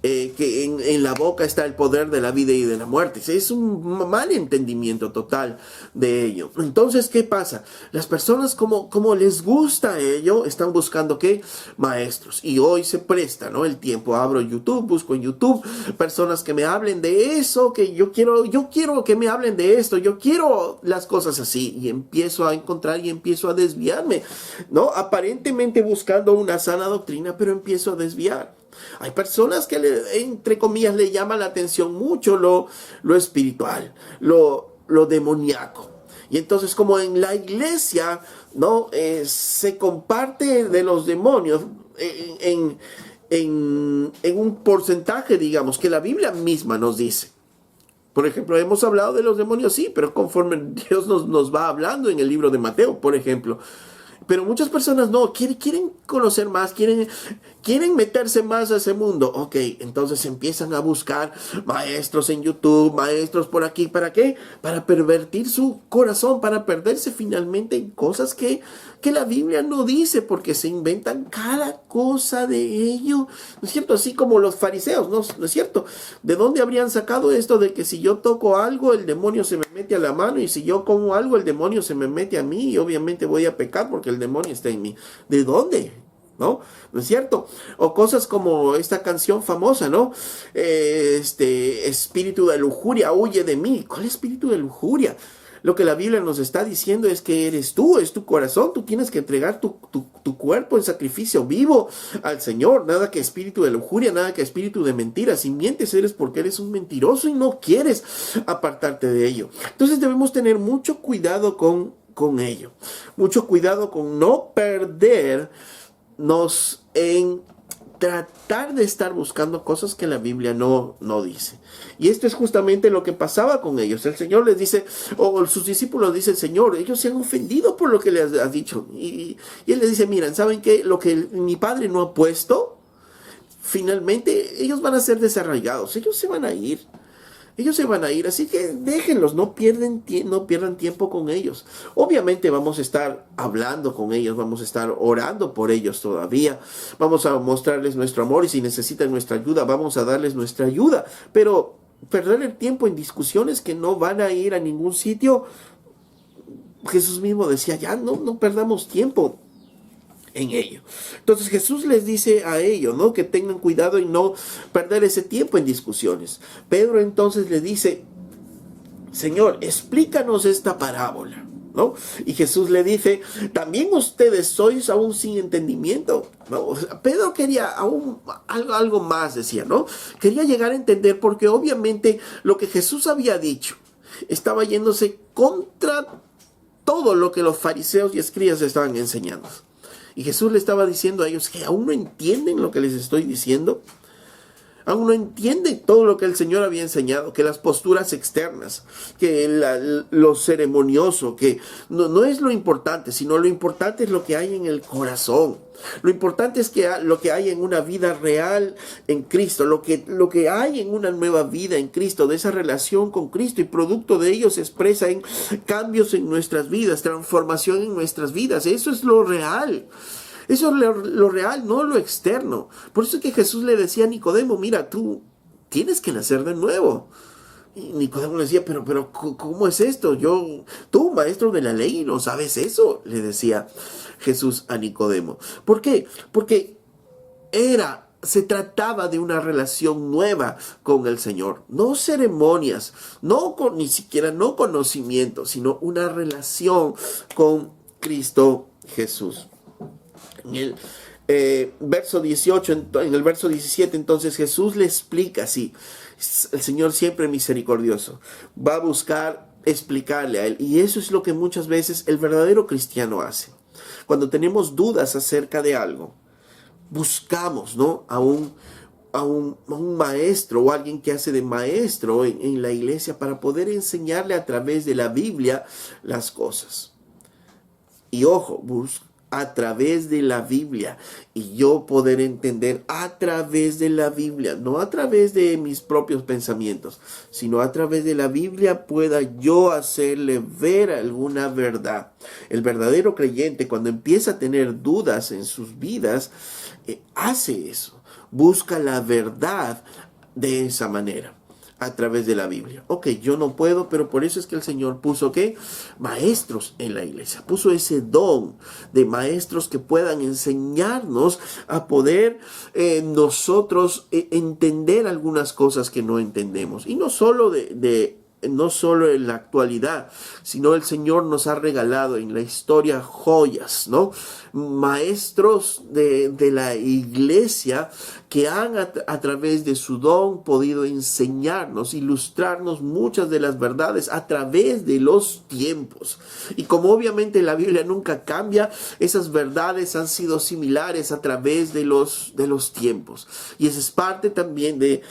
que en la boca está el poder de la vida y de la muerte. Es un mal entendimiento total de ello. Entonces, ¿qué pasa? Las personas como les gusta ello, están buscando ¿qué? Maestros. Y hoy se presta, ¿no? El tiempo. Abro YouTube, busco en YouTube personas que me hablen de eso, que yo quiero que me hablen de esto, yo quiero las cosas así. Y empiezo a encontrar y empiezo a desviarme, ¿no? Aparentemente buscando una sana doctrina, pero empiezo a desviar. Hay personas que, entre comillas, le llama la atención mucho lo espiritual, lo demoníaco. Y entonces, como en la iglesia, ¿no? Se comparte de los demonios en un porcentaje, digamos, que la Biblia misma nos dice. Por ejemplo, hemos hablado de los demonios, sí, pero conforme Dios nos va hablando en el libro de Mateo, por ejemplo. Pero muchas personas no, quieren conocer más, quieren meterse más a ese mundo. Ok, entonces empiezan a buscar maestros en YouTube, maestros por aquí. ¿Para qué? Para pervertir su corazón, para perderse finalmente en cosas que la Biblia no dice, porque se inventan cada cosa de ello. ¿No es cierto? Así como los fariseos, ¿no es cierto? ¿De dónde habrían sacado esto de que si yo toco algo, el demonio se me mete a la mano, y si yo como algo, el demonio se me mete a mí, y obviamente voy a pecar porque el demonio está en mí? ¿De dónde? ¿No? ¿No es cierto? O cosas como esta canción famosa, ¿no? Espíritu de lujuria, huye de mí. ¿Cuál espíritu de lujuria? Lo que la Biblia nos está diciendo es que eres tú, es tu corazón. Tú tienes que entregar tu cuerpo en sacrificio vivo al Señor. Nada que espíritu de lujuria, nada que espíritu de mentira. Si mientes, eres porque eres un mentiroso y no quieres apartarte de ello. Entonces debemos tener mucho cuidado con ello. Mucho cuidado con no perdernos en tratar de estar buscando cosas que la Biblia no dice. Y esto es justamente lo que pasaba con ellos. El Señor les dice, o sus discípulos dicen, Señor, ellos se han ofendido por lo que les has dicho. Y Él les dice, miren, ¿saben qué? Lo que mi Padre no ha puesto, finalmente ellos van a ser desarraigados. Ellos se van a ir. Ellos se van a ir, así que déjenlos, no pierdan tiempo con ellos. Obviamente vamos a estar hablando con ellos, vamos a estar orando por ellos todavía. Vamos a mostrarles nuestro amor y si necesitan nuestra ayuda, vamos a darles nuestra ayuda. Pero perder el tiempo en discusiones que no van a ir a ningún sitio, Jesús mismo decía, ya no perdamos tiempo en ello. Entonces Jesús les dice a ellos, ¿no? Que tengan cuidado y no perder ese tiempo en discusiones. Pedro entonces le dice, Señor, explícanos esta parábola, ¿no? Y Jesús le dice, también ustedes sois aún sin entendimiento, ¿no? Pedro quería aún algo más, decía, ¿no? Quería llegar a entender, porque obviamente lo que Jesús había dicho estaba yéndose contra todo lo que los fariseos y escribas estaban enseñando. Y Jesús le estaba diciendo a ellos que aún no entienden lo que les estoy diciendo. Aún no entienden todo lo que el Señor había enseñado, que las posturas externas, que lo ceremonioso, que no es lo importante, sino lo importante es lo que hay en el corazón. Lo importante es que lo que hay en una vida real en Cristo, lo que hay en una nueva vida en Cristo, de esa relación con Cristo, y producto de ello se expresa en cambios en nuestras vidas, transformación en nuestras vidas. Eso es lo real. Eso es lo real, no lo externo. Por eso es que Jesús le decía a Nicodemo, mira, tú tienes que nacer de nuevo. Y Nicodemo le decía, pero ¿cómo es esto? Tú, maestro de la ley, ¿no sabes eso? Le decía Jesús a Nicodemo. ¿Por qué? Porque se trataba de una relación nueva con el Señor. No ceremonias, ni siquiera no conocimiento, sino una relación con Cristo Jesús. En el verso 18, en el verso 17, entonces Jesús le explica así. El Señor siempre misericordioso va a buscar explicarle a él, y eso es lo que muchas veces el verdadero cristiano hace. Cuando tenemos dudas acerca de algo, buscamos, ¿no? a un maestro o alguien que hace de maestro en la iglesia para poder enseñarle a través de la Biblia las cosas. Y ojo, a través de la Biblia, y yo poder entender a través de la Biblia, no a través de mis propios pensamientos, sino a través de la Biblia pueda yo hacerle ver alguna verdad. El verdadero creyente, cuando empieza a tener dudas en sus vidas, hace eso, busca la verdad de esa manera, a través de la Biblia. Ok, yo no puedo, pero por eso es que el Señor puso, ¿qué? Maestros en la iglesia. Puso ese don de maestros que puedan enseñarnos a poder nosotros entender algunas cosas que no entendemos. Y no solo no solo en la actualidad, sino el Señor nos ha regalado en la historia joyas, ¿no? Maestros de la iglesia que han a través de su don podido enseñarnos, ilustrarnos muchas de las verdades a través de los tiempos. Y como obviamente la Biblia nunca cambia, esas verdades han sido similares a través de los tiempos. Y esa es parte también de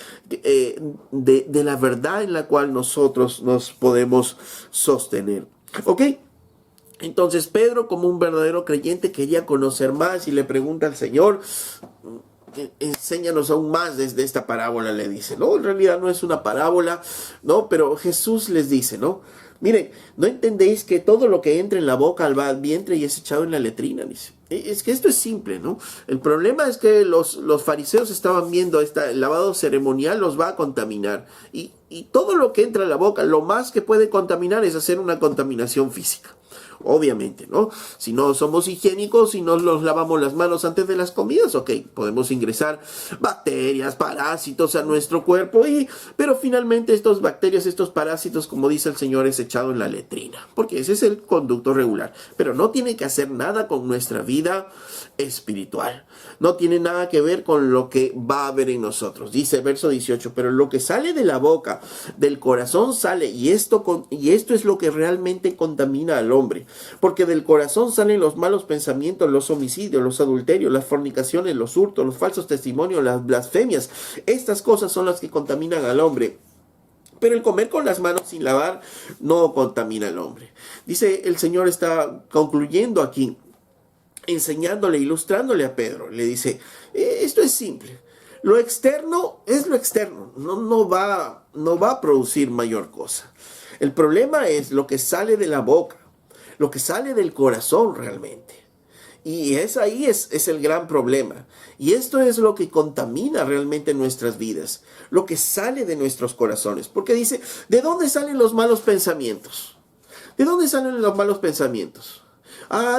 la verdad en la cual nosotros nos podemos sostener. ¿Ok? Entonces Pedro, como un verdadero creyente, quería conocer más y le pregunta al Señor, enséñanos aún más desde esta parábola, le dice. No, en realidad no es una parábola, ¿no? Pero Jesús les dice, ¿no? Miren, ¿no entendéis que todo lo que entra en la boca va al vientre y es echado en la letrina? Dice. Es que esto es simple, ¿no? El problema es que los fariseos estaban viendo el lavado ceremonial los va a contaminar. Y todo lo que entra en la boca, lo más que puede contaminar es hacer una contaminación física. Obviamente, ¿no? Si no somos higiénicos, si no nos lavamos las manos antes de las comidas, ok, podemos ingresar bacterias, parásitos a nuestro cuerpo, pero finalmente estas bacterias, estos parásitos, como dice el Señor, es echado en la letrina, porque ese es el conducto regular, pero no tiene que hacer nada con nuestra vida espiritual, no tiene nada que ver con lo que va a haber en nosotros. Dice el verso 18, pero lo que sale de la boca, del corazón sale, y esto es lo que realmente contamina al hombre. Porque del corazón salen los malos pensamientos, los homicidios, los adulterios, las fornicaciones, los hurtos, los falsos testimonios, las blasfemias. Estas cosas son las que contaminan al hombre. Pero el comer con las manos sin lavar no contamina al hombre. Dice, el Señor está concluyendo aquí, enseñándole, ilustrándole a Pedro. Le dice, esto es simple. Lo externo es lo externo. No va a producir mayor cosa. El problema es lo que sale de la boca, lo que sale del corazón realmente. Y ahí es el gran problema. Y esto es lo que contamina realmente nuestras vidas. Lo que sale de nuestros corazones. Porque dice, ¿de dónde salen los malos pensamientos? ¿De dónde salen los malos pensamientos?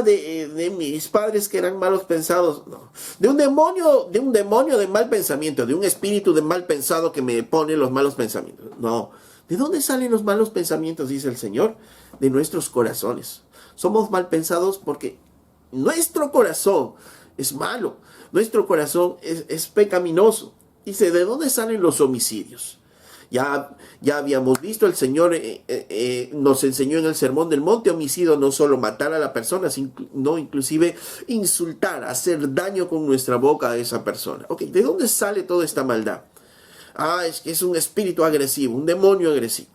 De mis padres que eran malos pensados. No. De un demonio de mal pensamiento, de un espíritu de mal pensado que me pone los malos pensamientos. No. ¿De dónde salen los malos pensamientos? Dice el Señor. De nuestros corazones. Somos mal pensados porque nuestro corazón es malo. Nuestro corazón es pecaminoso. Dice, ¿de dónde salen los homicidios? Ya habíamos visto, el Señor nos enseñó en el Sermón del Monte, homicidio no solo matar a la persona, sino inclusive insultar, hacer daño con nuestra boca a esa persona. Ok, ¿de dónde sale toda esta maldad? Es que es un espíritu agresivo, un demonio agresivo.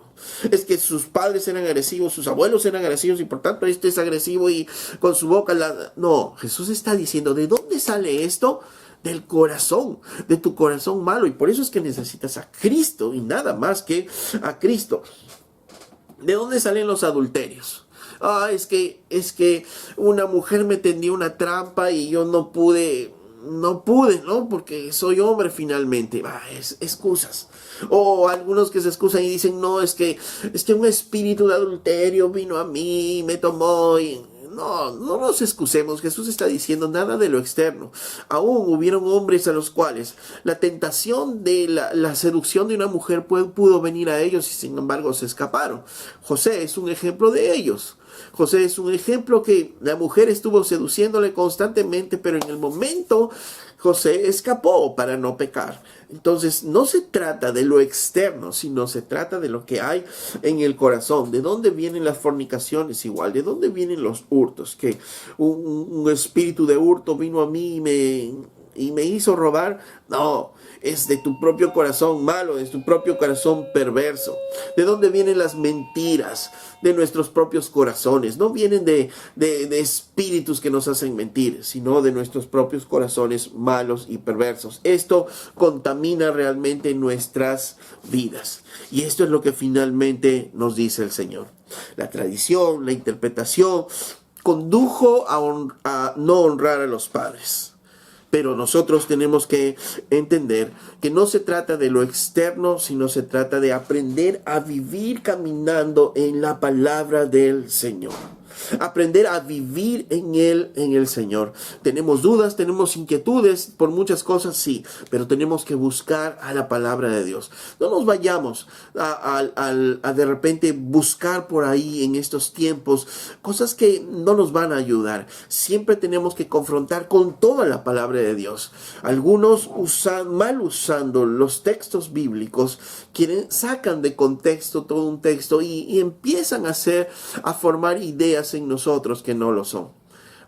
Es que sus padres eran agresivos, sus abuelos eran agresivos y por tanto este es agresivo y con su boca... No, Jesús está diciendo, ¿de dónde sale esto? Del corazón, de tu corazón malo. Y por eso es que necesitas a Cristo y nada más que a Cristo. ¿De dónde salen los adulterios? Es que una mujer me tendió una trampa y yo no pude, ¿no? Porque soy hombre finalmente. Excusas. O algunos que se excusan y dicen, no, es que un espíritu de adulterio vino a mí, me tomó y... No nos excusemos. Jesús está diciendo nada de lo externo. Aún hubieron hombres a los cuales la tentación de la seducción de una mujer pudo venir a ellos y sin embargo se escaparon. José es un ejemplo de ellos. José es un ejemplo que la mujer estuvo seduciéndole constantemente, pero en el momento José escapó para no pecar. Entonces no se trata de lo externo, sino se trata de lo que hay en el corazón. ¿De dónde vienen las fornicaciones igual? ¿De dónde vienen los hurtos? Que un espíritu de hurto vino a mí y me hizo robar. No, es de tu propio corazón malo, de tu propio corazón perverso. ¿De dónde vienen las mentiras? De nuestros propios corazones. No vienen de espíritus que nos hacen mentir, sino de nuestros propios corazones malos y perversos. Esto contamina realmente nuestras vidas. Y esto es lo que finalmente nos dice el Señor. La tradición, la interpretación, condujo a no honrar a los padres. Pero nosotros tenemos que entender que no se trata de lo externo, sino se trata de aprender a vivir caminando en la palabra del Señor. Aprender a vivir en el Señor. Tenemos dudas, tenemos inquietudes por muchas cosas, sí, pero tenemos que buscar a la palabra de Dios. No nos vayamos a de repente buscar por ahí en estos tiempos cosas que no nos van a ayudar. Siempre tenemos que confrontar con toda la palabra de Dios. Algunos mal usando los textos bíblicos, sacan de contexto todo un texto y empiezan a formar ideas en nosotros que no lo son.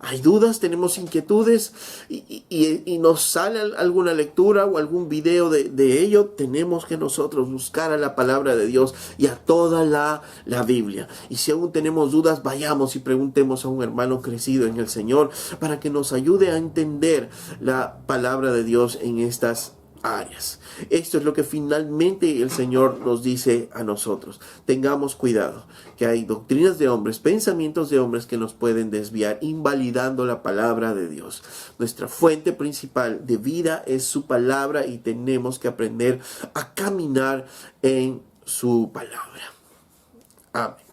Hay dudas, tenemos inquietudes y nos sale alguna lectura o algún video de ello. Tenemos que nosotros buscar a la palabra de Dios y a toda la Biblia. Y si aún tenemos dudas, vayamos y preguntemos a un hermano crecido en el Señor para que nos ayude a entender la palabra de Dios en estas áreas. Esto es lo que finalmente el Señor nos dice a nosotros. Tengamos cuidado, que hay doctrinas de hombres, pensamientos de hombres que nos pueden desviar, invalidando la palabra de Dios. Nuestra fuente principal de vida es su palabra y tenemos que aprender a caminar en su palabra. Amén.